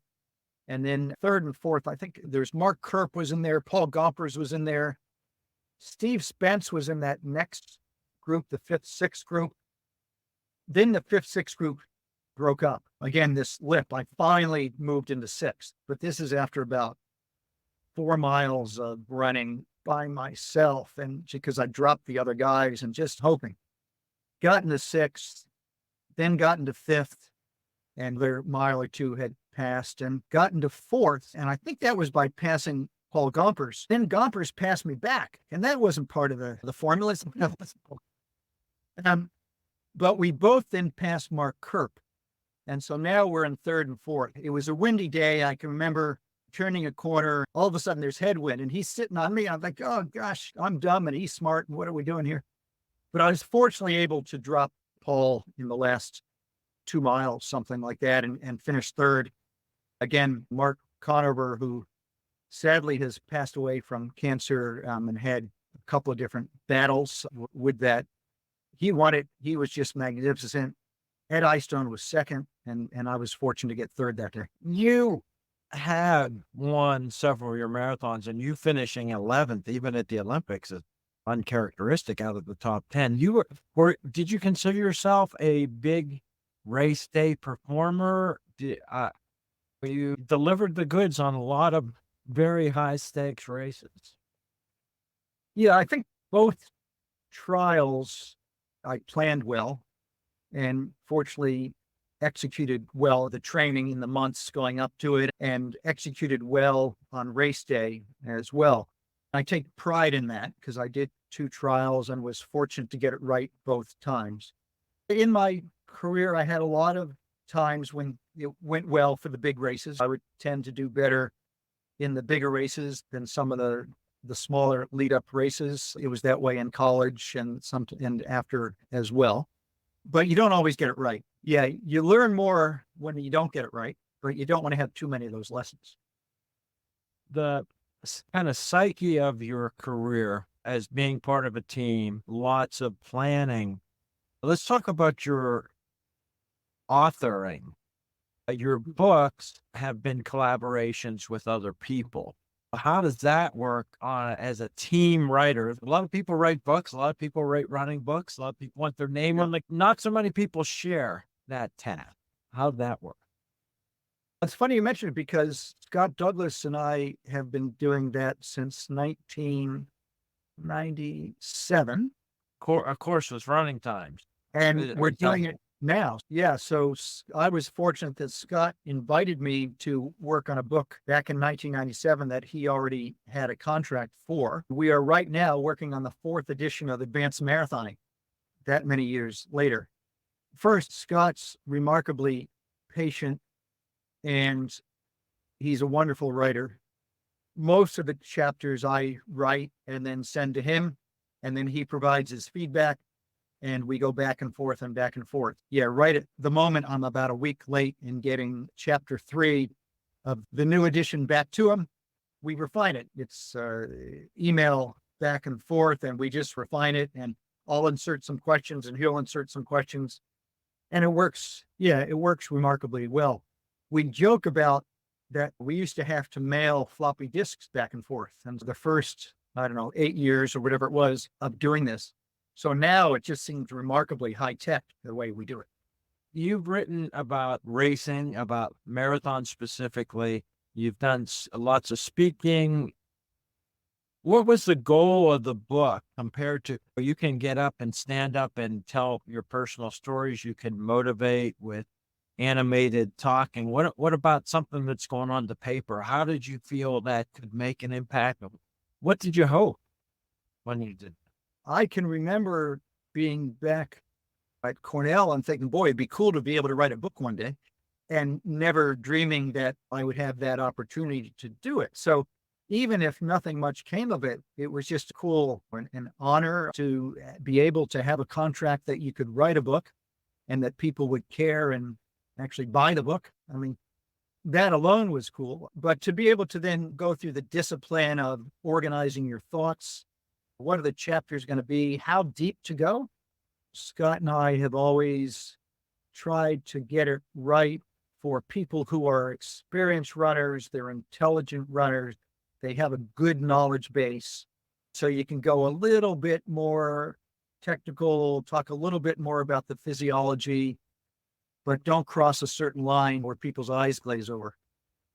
And then third and fourth, I think there's Mark Kerp was in there. Paul Gompers was in there. Steve Spence was in that next group, the 5th, 6th group. Then the 5th, 6th group broke up. Again, this lip, I finally moved into 6th. But this is after about 4 miles of running by myself and because I dropped the other guys and just hoping. Got into 6th, then got into 5th. And their mile or 2 had passed and got into 4th. And I think that was by passing Paul Gompers. Then Gompers passed me back. And that wasn't part of the formula. But we both then passed Mark Kerp. And so now we're in 3rd and 4th. It was a windy day. I can remember turning a corner. All of a sudden there's headwind and he's sitting on me. I'm like, oh gosh, I'm dumb and he's smart. And what are we doing here? But I was fortunately able to drop Paul in the last 2 miles, something like that, and finish 3rd. Again, Mark Conover, who sadly has passed away from cancer and had a couple of different battles with that. He won it. He was just magnificent. Ed Eyestone was 2nd, and I was fortunate to get 3rd that day. You had won several of your marathons, and you finishing 11th, even at the Olympics, is uncharacteristic out of the top 10. Did you consider yourself a big race day performer? You delivered the goods on a lot of very high stakes races. Yeah, I think both trials I planned well and fortunately executed well the training in the months going up to it and executed well on race day as well. I take pride in that because I did 2 trials and was fortunate to get it right both times. In my career, I had a lot of times when it went well for the big races. I would tend to do better in the bigger races than some of the smaller lead up races. It was that way in college and after as well. But you don't always get it right. Yeah, you learn more when you don't get it right, but you don't want to have too many of those lessons. The kind of psyche of your career as being part of a team, lots of planning. Let's talk about your authoring. Your books have been collaborations with other people. How does that work as a team writer? A lot of people write books. A lot of people write running books. A lot of people want their name on. Not so many people share that task. How'd that work? It's funny you mentioned it because Scott Douglas and I have been doing that since 1997. Of course, was running times. And we're doing it now. Yeah. So I was fortunate that Scott invited me to work on a book back in 1997 that he already had a contract for. We are right now working on the 4th edition of Advanced Marathoning that many years later. First, Scott's remarkably patient and he's a wonderful writer. Most of the chapters I write and then send to him, and then he provides his feedback, and we go back and forth and back and forth. Yeah, right at the moment, I'm about a week late in getting chapter 3 of the new edition back to him. We refine it. It's email back and forth, and we just refine it, and I'll insert some questions and he'll insert some questions. And it works. Yeah, it works remarkably well. We joke about that we used to have to mail floppy disks back and forth. And the first, 8 years or whatever it was of doing this. So now it just seems remarkably high tech the way we do it. You've written about racing, about marathon specifically. You've done lots of speaking. What was the goal of the book compared to you can get up and stand up and tell your personal stories? You can motivate with animated talking. What about something that's going on the paper? How did you feel that could make an impact? What did you hope when you did? I can remember being back at Cornell and thinking, boy, it'd be cool to be able to write a book one day, and never dreaming that I would have that opportunity to do it. So even if nothing much came of it, it was just cool and an honor to be able to have a contract that you could write a book and that people would care and actually buy the book. I mean, that alone was cool. But to be able to then go through the discipline of organizing your thoughts, what are the chapters going to be, how deep to go? Scott and I have always tried to get it right for people who are experienced runners. They're intelligent runners. They have a good knowledge base. So you can go a little bit more technical, talk a little bit more about the physiology, but don't cross a certain line where people's eyes glaze over.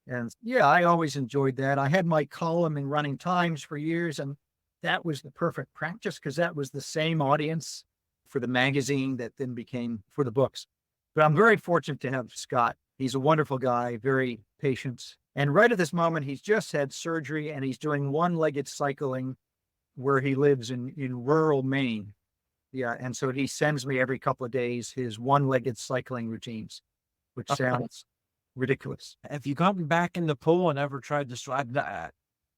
And yeah, I always enjoyed that. I had my column in Running Times for years, and that was the perfect practice because that was the same audience for the magazine that then became for the books. But I'm very fortunate to have Scott. He's a wonderful guy, very patient. And right at this moment, he's just had surgery and he's doing one-legged cycling where he lives in rural Maine. Yeah. And so he sends me every couple of days his one-legged cycling routines, which sounds ridiculous. Have you gotten back in the pool and ever tried to swim?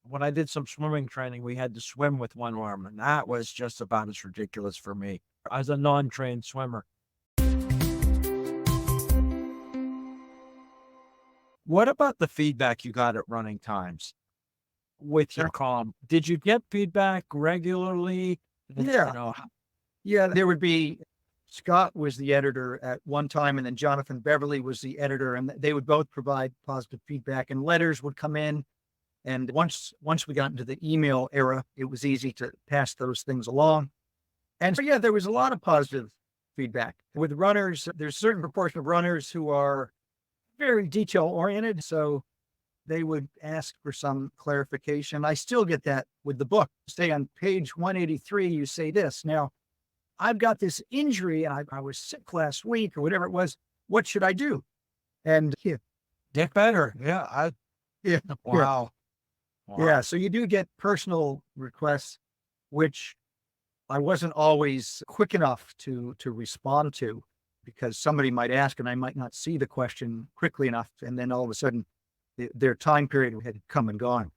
When I did some swimming training, we had to swim with one arm, and that was just about as ridiculous for me as a non-trained swimmer. What about the feedback you got at Running Times with your column? Did you get feedback regularly? Yeah. Yeah, there would be, Scott was the editor at one time, and then Jonathan Beverly was the editor, and they would both provide positive feedback, and letters would come in. And once we got into the email era, it was easy to pass those things along. And so, yeah, there was a lot of positive feedback. With runners, there's a certain proportion of runners who are very detail oriented. So they would ask for some clarification. I still get that with the book. Say on page 183, you say this. Now, I've got this injury and I was sick last week or whatever it was. What should I do? And get better. Yeah. Yeah. Wow. Yeah. So you do get personal requests, which I wasn't always quick enough to respond to, because somebody might ask and I might not see the question quickly enough. And then all of a sudden their time period had come and gone.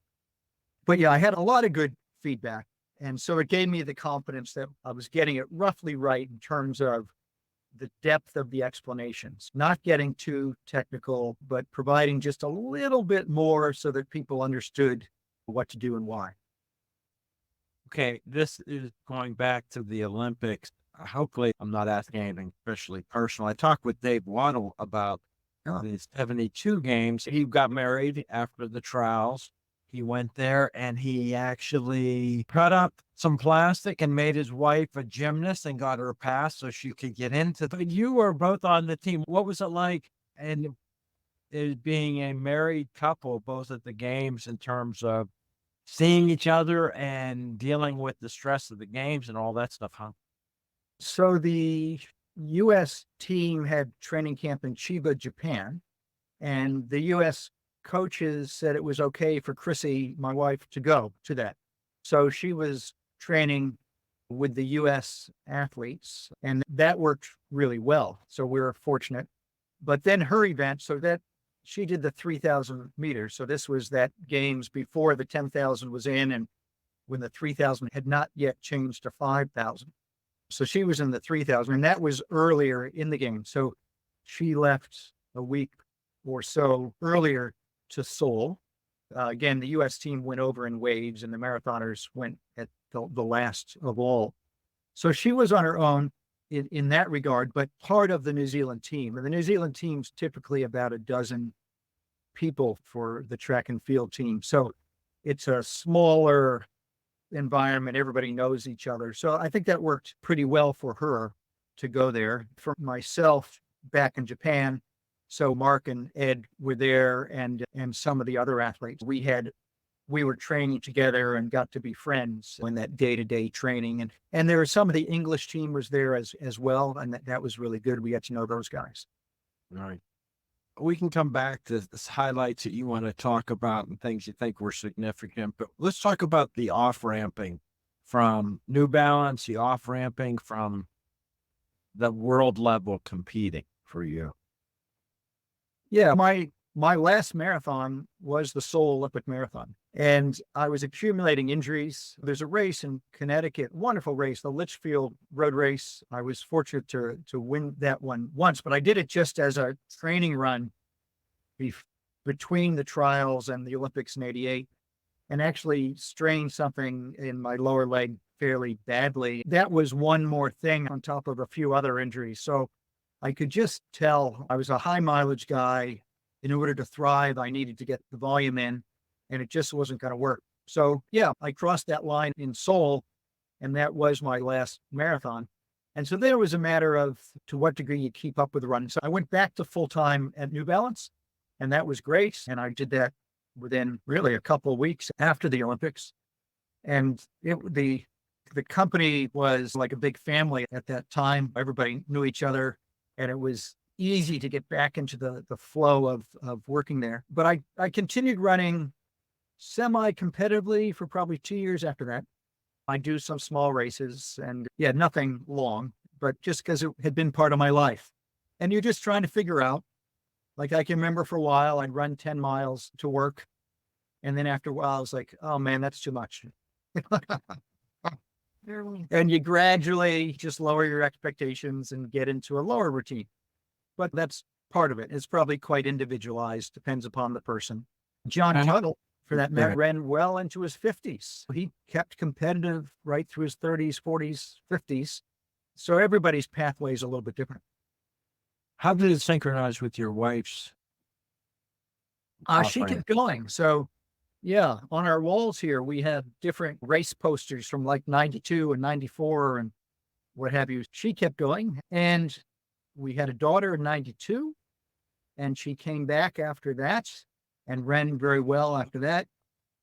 But yeah, I had a lot of good feedback. And so it gave me the confidence that I was getting it roughly right in terms of the depth of the explanations, not getting too technical, but providing just a little bit more so that people understood what to do and why. Okay, this is going back to the Olympics. Hopefully, I'm not asking anything especially personal. I talked with Dave Waddle about the 72 games. He got married after the trials. He went there and he actually cut up some plastic and made his wife a gymnast and got her a pass so she could get into. But you were both on the team. What was it like? And being a married couple, both at the games, in terms of seeing each other and dealing with the stress of the games and all that stuff, huh? So the U.S. team had training camp in Chiba, Japan, and the U.S. coaches said it was okay for Chrissy, my wife, to go to that. So she was training with the U.S. athletes, and that worked really well. So we were fortunate. But then her event, so that she did the 3,000 meters. So this was that games before the 10,000 was in, and when the 3,000 had not yet changed to 5,000. So she was in the 3,000, and that was earlier in the game. So she left a week or so earlier to Seoul. Again, the U.S. team went over in waves, and the marathoners went at the last of all. So she was on her own in that regard, but part of the New Zealand team. And the New Zealand team's typically about a dozen people for the track and field team. So it's a smaller environment. Everybody knows each other. So I think that worked pretty well for her to go there. For myself, back in Japan, so Mark and Ed were there, and some of the other athletes. We were training together and got to be friends in that day-to-day training. And there were some of the English team was there as well. And that was really good. We got to know those guys. All right. We can come back to the highlights that you want to talk about and things you think were significant, but let's talk about the off-ramping from New Balance, the off-ramping from the world level competing for you. Yeah, my last marathon was the Seoul Olympic Marathon, and I was accumulating injuries. There's a race in Connecticut, wonderful race, the Litchfield Road Race. I was fortunate to win that one once, but I did it just as a training run between the trials and the Olympics in '88, and actually strained something in my lower leg fairly badly. That was one more thing on top of a few other injuries. So I could just tell I was a high mileage guy. In order to thrive, I needed to get the volume in, and it just wasn't going to work. So yeah, I crossed that line in Seoul, and that was my last marathon. And so there was a matter of to what degree you keep up with the run. So I went back to full time at New Balance, and that was great. And I did that within really a couple of weeks after the Olympics. And the company was like a big family at that time. Everybody knew each other, and it was easy to get back into the flow of working there. But I continued running semi-competitively for probably 2 years after that. I do some small races, and yeah, nothing long, but just because it had been part of my life. And you're just trying to figure out, like I can remember for a while, I'd run 10 miles to work. And then after a while, I was like, oh man, that's too much. And you gradually just lower your expectations and get into a lower routine. But that's part of it. It's probably quite individualized, depends upon the person. John Tuttle, for that matter, ran well into his 50s. He kept competitive right through his 30s, 40s, 50s. So everybody's pathway is a little bit different. How did it synchronize with your wife's? She kept going. So yeah, on our walls here, we have different race posters from like 92 and 94 and what have you. She kept going, and we had a daughter in 92, and she came back after that and ran very well after that.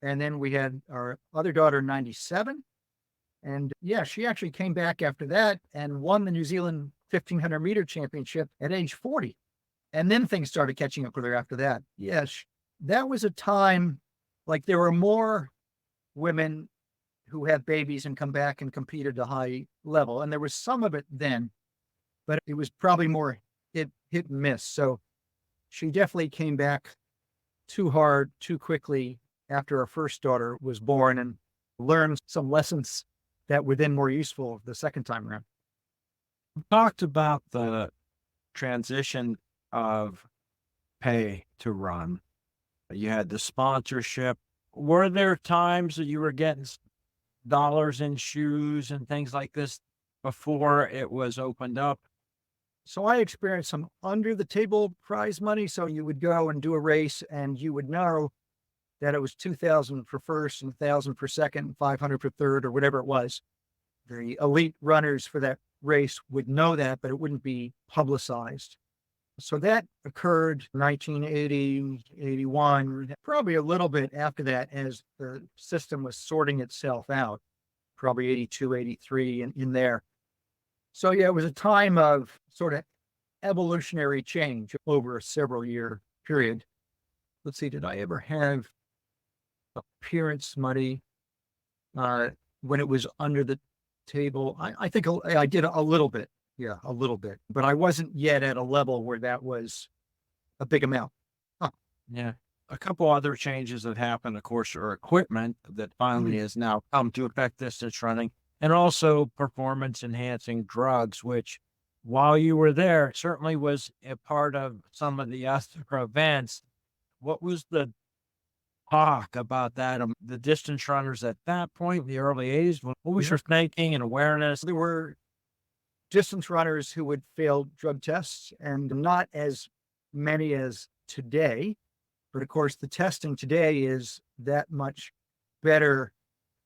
And then we had our other daughter in 97. And yeah, she actually came back after that and won the New Zealand 1500 meter championship at age 40. And then things started catching up with her after that. Yes, that was a time like there were more women who had babies and come back and compete at a high level. And there was some of it then, but it was probably more hit and miss. So she definitely came back too hard, too quickly after our first daughter was born, and learned some lessons that were then more useful the second time around. We talked about the transition of pay to run. You had the sponsorship. Were there times that you were getting dollars in shoes and things like this before it was opened up? So I experienced some under the table prize money. So you would go and do a race, and you would know that it was 2,000 for first and 1,000 for second, 500 for third, or whatever it was. The elite runners for that race would know that, but it wouldn't be publicized. So that occurred 1980, 81, probably a little bit after that as the system was sorting itself out, probably 82, 83 in there. So yeah, it was a time of sort of evolutionary change over a several year period. Let's see, did I ever have appearance money when it was under the table? I think I did a little bit. Yeah, a little bit. But I wasn't yet at a level where that was a big amount. Yeah. A couple other changes that happened, of course, are equipment that finally Mhm. has now come to affect distance running, and also performance enhancing drugs, which while you were there certainly was a part of some of the other events. What was the talk about that? The distance runners at that point, in the early 80s, what was Yeah. your thinking and awareness? There were distance runners who would fail drug tests and not as many as today. But of course, the testing today is that much better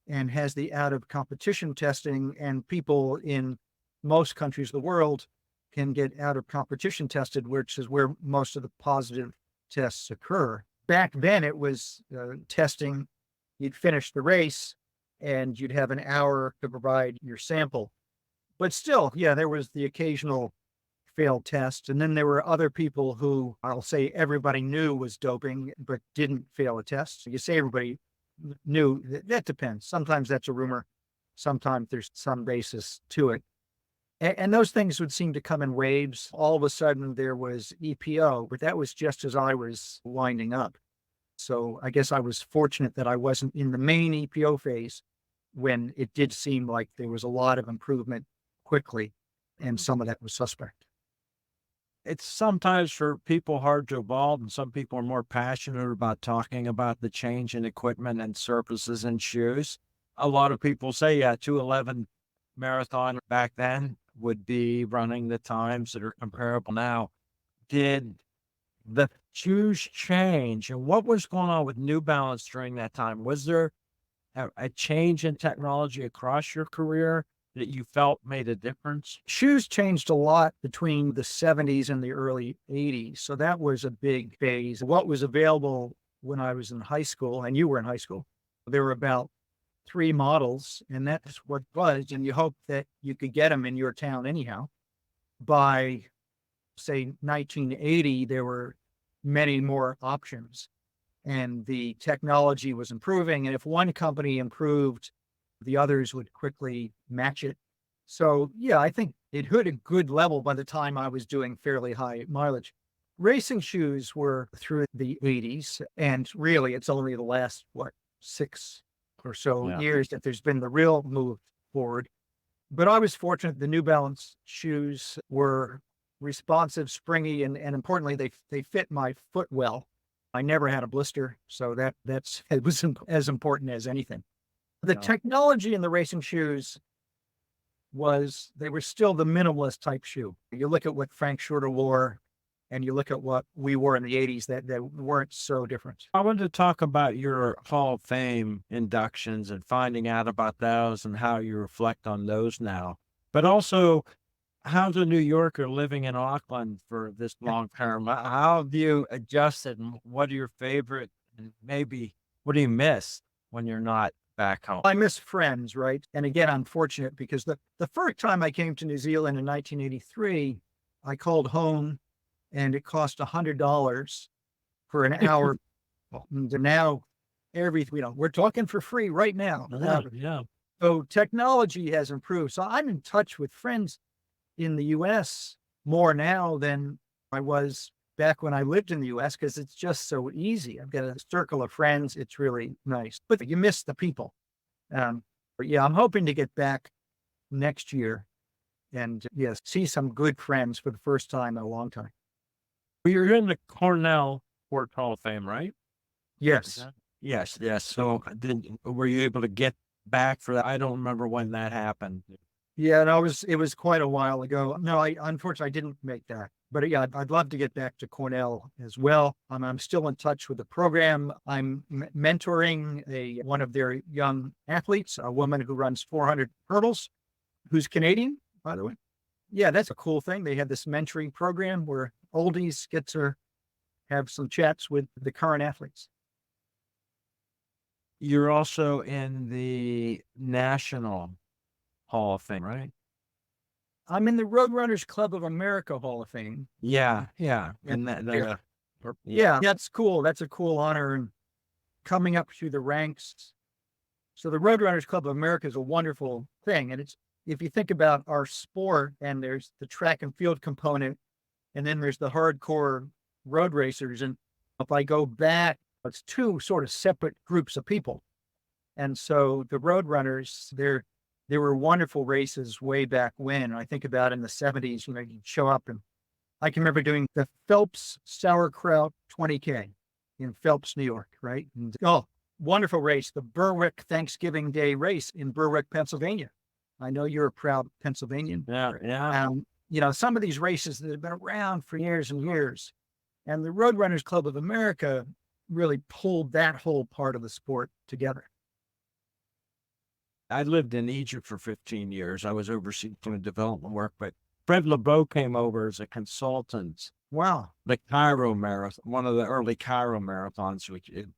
and has the out of competition testing, and people in most countries of the world can get out of competition tested, which is where most of the positive tests occur. Back then, it was testing. You'd finish the race and you'd have an hour to provide your sample. But still, yeah, there was the occasional failed test. And then there were other people who I'll say everybody knew was doping, but didn't fail a test. You say everybody knew, that depends. Sometimes that's a rumor. Sometimes there's some basis to it. And those things would seem to come in waves. All of a sudden there was EPO, but that was just as I was winding up. So I guess I was fortunate that I wasn't in the main EPO phase when it did seem like there was a lot of improvement quickly, and some of that was suspect. It's sometimes for people hard to evolve, and some people are more passionate about talking about the change in equipment and surfaces and shoes. A lot of people say, yeah, 2:11 marathon back then would be running the times that are comparable now. Did the shoes change, and what was going on with New Balance during that time? Was there a change in technology across your career that you felt made a difference? Shoes changed a lot between the 70s and the early 80s. So that was a big phase. What was available when I was in high school, and you were in high school, there were about three models, and that's what was. And you hope that you could get them in your town anyhow. By, say, 1980, there were many more options, and the technology was improving. And if one company improved, the others would quickly match it. So, yeah, I think it hit a good level by the time I was doing fairly high mileage. Racing shoes were through the 80s, and really it's only the last, what, 6 or so years that there's been the real move forward. But I was fortunate the New Balance shoes were responsive, springy, and importantly, they fit my foot well. I never had a blister, so that's it was as important as anything. The technology in the racing shoes was they were still the minimalist type shoe. You look at what Frank Shorter wore and you look at what we wore in the 80s, that weren't so different. I wanted to talk about your Hall of Fame inductions and finding out about those and how you reflect on those now. But also, how's a New Yorker living in Auckland for this long term? How have you adjusted, and what are your favorite, and maybe what do you miss when you're not back home? I miss friends, right? And again, I'm fortunate because the first time I came to New Zealand in 1983, I called home and it cost $100 for an hour. Well, now we're talking for free right now. Yeah. So technology has improved. So I'm in touch with friends in the US more now than I was back when I lived in the US because it's just so easy. I've got a circle of friends. It's really nice, but you miss the people. But yeah, I'm hoping to get back next year and yes, see some good friends for the first time in a long time. Well, you're in the Cornell Sports Hall of Fame, right? Yes. Yes, yes. So then were you able to get back for that? I don't remember when that happened. Yeah, no, it was quite a while ago. No, I unfortunately I didn't make that. But yeah, I'd love to get back to Cornell as well. I'm still in touch with the program. I'm mentoring one of their young athletes, a woman who runs 400 hurdles, who's Canadian, by the way. Yeah, that's a cool thing. They have this mentoring program where oldies get to have some chats with the current athletes. You're also in the National Hall of Fame, right? I'm in the Roadrunners Club of America Hall of Fame. Yeah, yeah. And Yeah, that's cool. That's a cool honor and coming up through the ranks. So the Roadrunners Club of America is a wonderful thing. And it's, if you think about our sport and there's the track and field component, and then there's the hardcore road racers, and If I go back, it's two sort of separate groups of people. And so the road runners, there were wonderful races way back when. I think about in the 70s, you'd show up, and I can remember doing the Phelps Sauerkraut 20K in Phelps, New York, right? And, oh, wonderful race, the Berwick Thanksgiving Day race in Berwick, Pennsylvania. I know you're a proud Pennsylvanian. Yeah. Some of these races that have been around for years and years, and the Road Runners Club of America really pulled that whole part of the sport together. I lived in Egypt for 15 years. I was overseeing development work, but Fred LeBeau came over as a consultant. Wow. The Cairo Marathon, one of the early Cairo marathons,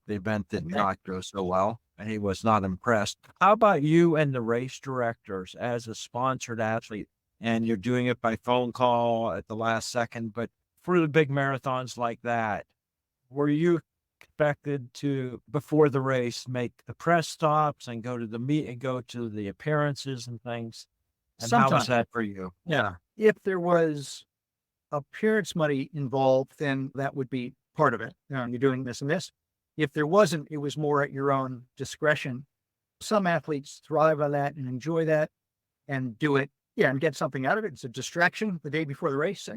the event did not go so well, and he was not impressed. How about you and the race directors as a sponsored athlete? And you're doing it by phone call at the last second, but for the big marathons like that, were you expected to, before the race, make the press stops and go to the meet and go to the appearances and things? And how was that for you? Yeah. If there was appearance money involved, then that would be part of it. You're doing this and this. If there wasn't, it was more at your own discretion. Some athletes thrive on that and enjoy that and do it. Yeah. And get something out of it. It's a distraction the day before the race.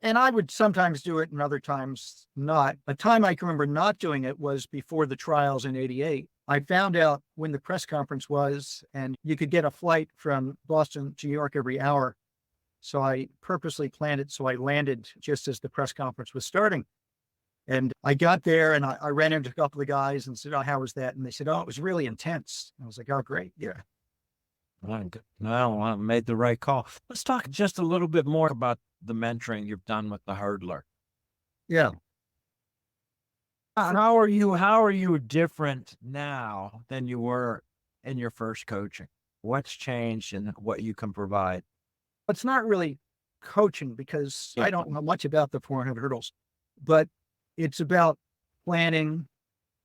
And I would sometimes do it and other times not. A time I can remember not doing it was before the trials in '88. I found out when the press conference was, and you could get a flight from Boston to New York every hour. So I purposely planned it so I landed just as the press conference was starting. And I got there and I ran into a couple of guys and said, "Oh, how was that?" And they said, "Oh, it was really intense." I was like, "Oh, great. Yeah." No, I made the right call. Let's talk just a little bit more about the mentoring you've done with the hurdler. Yeah. How are you different now than you were in your first coaching? What's changed and what you can provide? It's not really coaching because I don't know much about the 400 hurdles, but it's about planning.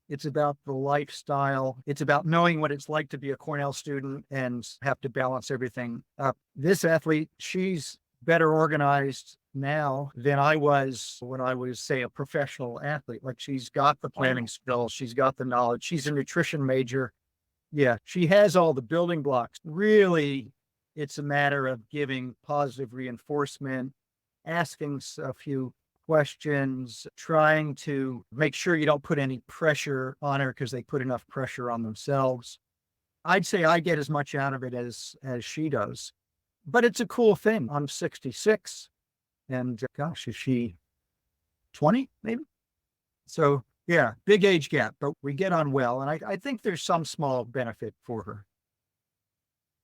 It's about the lifestyle. It's about knowing what it's like to be a Cornell student and have to balance everything up. This athlete, she's better organized now than I was when I was, say, a professional athlete. Like, she's got the planning skills. She's got the knowledge. She's a nutrition major. Yeah, she has all the building blocks. Really, it's a matter of giving positive reinforcement, asking a few questions, trying to make sure you don't put any pressure on her because they put enough pressure on themselves. I'd say I get as much out of it as she does, but it's a cool thing. I'm 66 and gosh, is she 20 maybe? So yeah, big age gap, but we get on well. And I think there's some small benefit for her.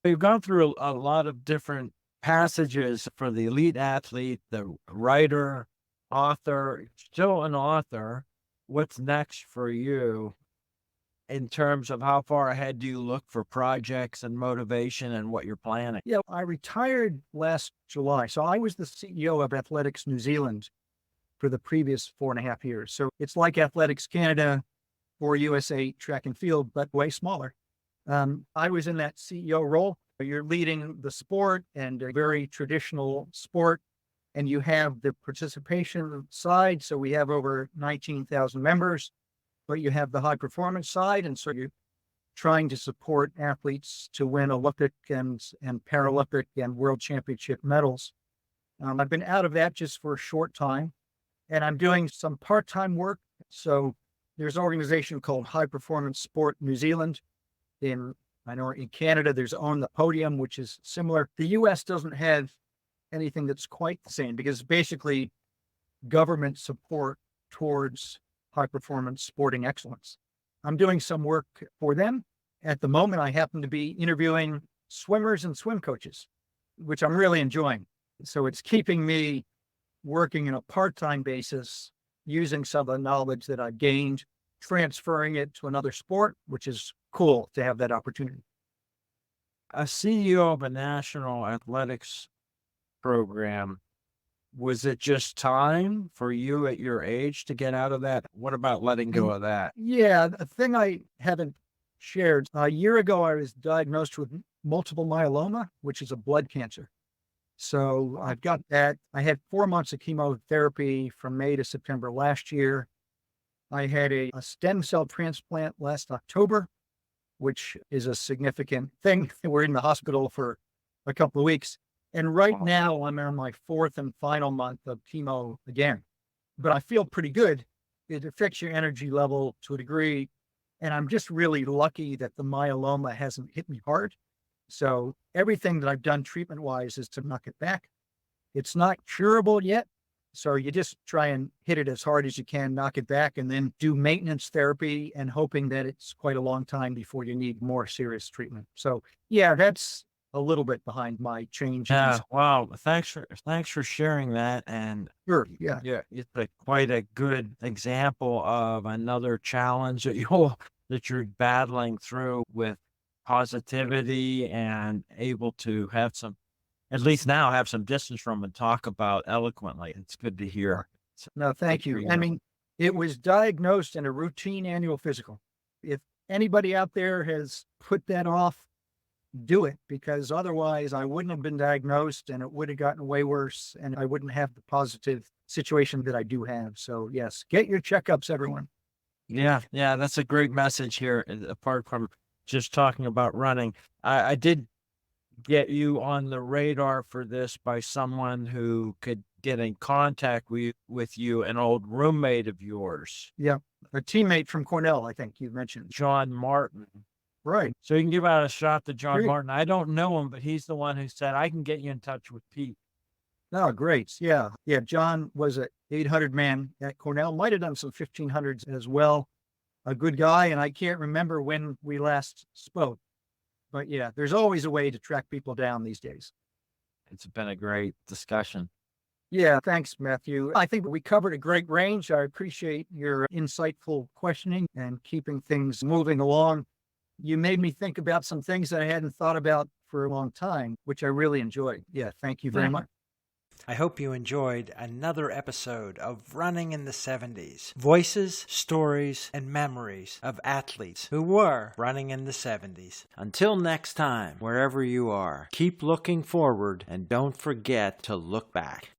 We've gone through a lot of different passages for the elite athlete, the writer, author, still an author. What's next for you in terms of how far ahead do you look for projects and motivation and what you're planning? Yeah, I retired last July. So I was the CEO of Athletics New Zealand for the previous 4.5 years. So it's like Athletics Canada or USA Track and Field, but way smaller. I was in that CEO role. You're leading the sport and a very traditional sport, and you have the participation side. So we have over 19,000 members, but you have the high performance side. And so you're trying to support athletes to win Olympic and Paralympic and World Championship medals. I've been out of that just for a short time, and I'm doing some part-time work. So there's an organization called High Performance Sport New Zealand. I know in Canada, there's On the Podium, which is similar. The US doesn't have anything that's quite the same because basically government support towards high performance sporting excellence. I'm doing some work for them. At the moment, I happen to be interviewing swimmers and swim coaches, which I'm really enjoying. So it's keeping me working in a part-time basis, using some of the knowledge that I've gained, transferring it to another sport, which is cool to have that opportunity. A CEO of a national athletics program, was it just time for you at your age to get out of that? What about letting go of that? Yeah, the thing I haven't shared, a year ago, I was diagnosed with multiple myeloma, which is a blood cancer. So I've got that. I had 4 months of chemotherapy from May to September last year. I had a stem cell transplant last October, which is a significant thing. We're in the hospital for a couple of weeks. And right Wow. now I'm on my fourth and final month of chemo again, but I feel pretty good. It affects your energy level to a degree. And I'm just really lucky that the myeloma hasn't hit me hard. So everything that I've done treatment wise is to knock it back. It's not curable yet. So you just try and hit it as hard as you can, knock it back, and then do maintenance therapy and hoping that it's quite a long time before you need more serious treatment. So yeah, that's a little bit behind my changes. Yeah, wow. Thanks for sharing that. And Sure. Yeah. yeah, it's quite a good example of another challenge that you're battling through with positivity and able to have some, at least now, have some distance from and talk about eloquently. It's good to hear. It's No, thank good for you. I mean, it was diagnosed in a routine annual physical. If anybody out there has put that off, do it, because otherwise I wouldn't have been diagnosed and it would have gotten way worse and I wouldn't have the positive situation that I do have. So yes, get your checkups, everyone. Yeah, yeah, that's a great message here. Apart from just talking about running, I did get you on the radar for this by someone who could get in contact with you, an old roommate of yours, Yeah. A teammate from Cornell, I think you mentioned. John Martin. Right. So you can give out a shot to John Great. Martin. I don't know him, but he's the one who said, I can get you in touch with Pete. Oh, great. Yeah. Yeah. John was a 800 man at Cornell, might have done some 1500s as well. A good guy. And I can't remember when we last spoke, but yeah, there's always a way to track people down these days. It's been a great discussion. Yeah. Thanks, Matthew. I think we covered a great range. I appreciate your insightful questioning and keeping things moving along. You made me think about some things that I hadn't thought about for a long time, which I really enjoyed. Yeah. Thank you very much. I hope you enjoyed another episode of Running in the 70s. Voices, stories, and memories of athletes who were running in the 70s. Until next time, wherever you are, keep looking forward and don't forget to look back.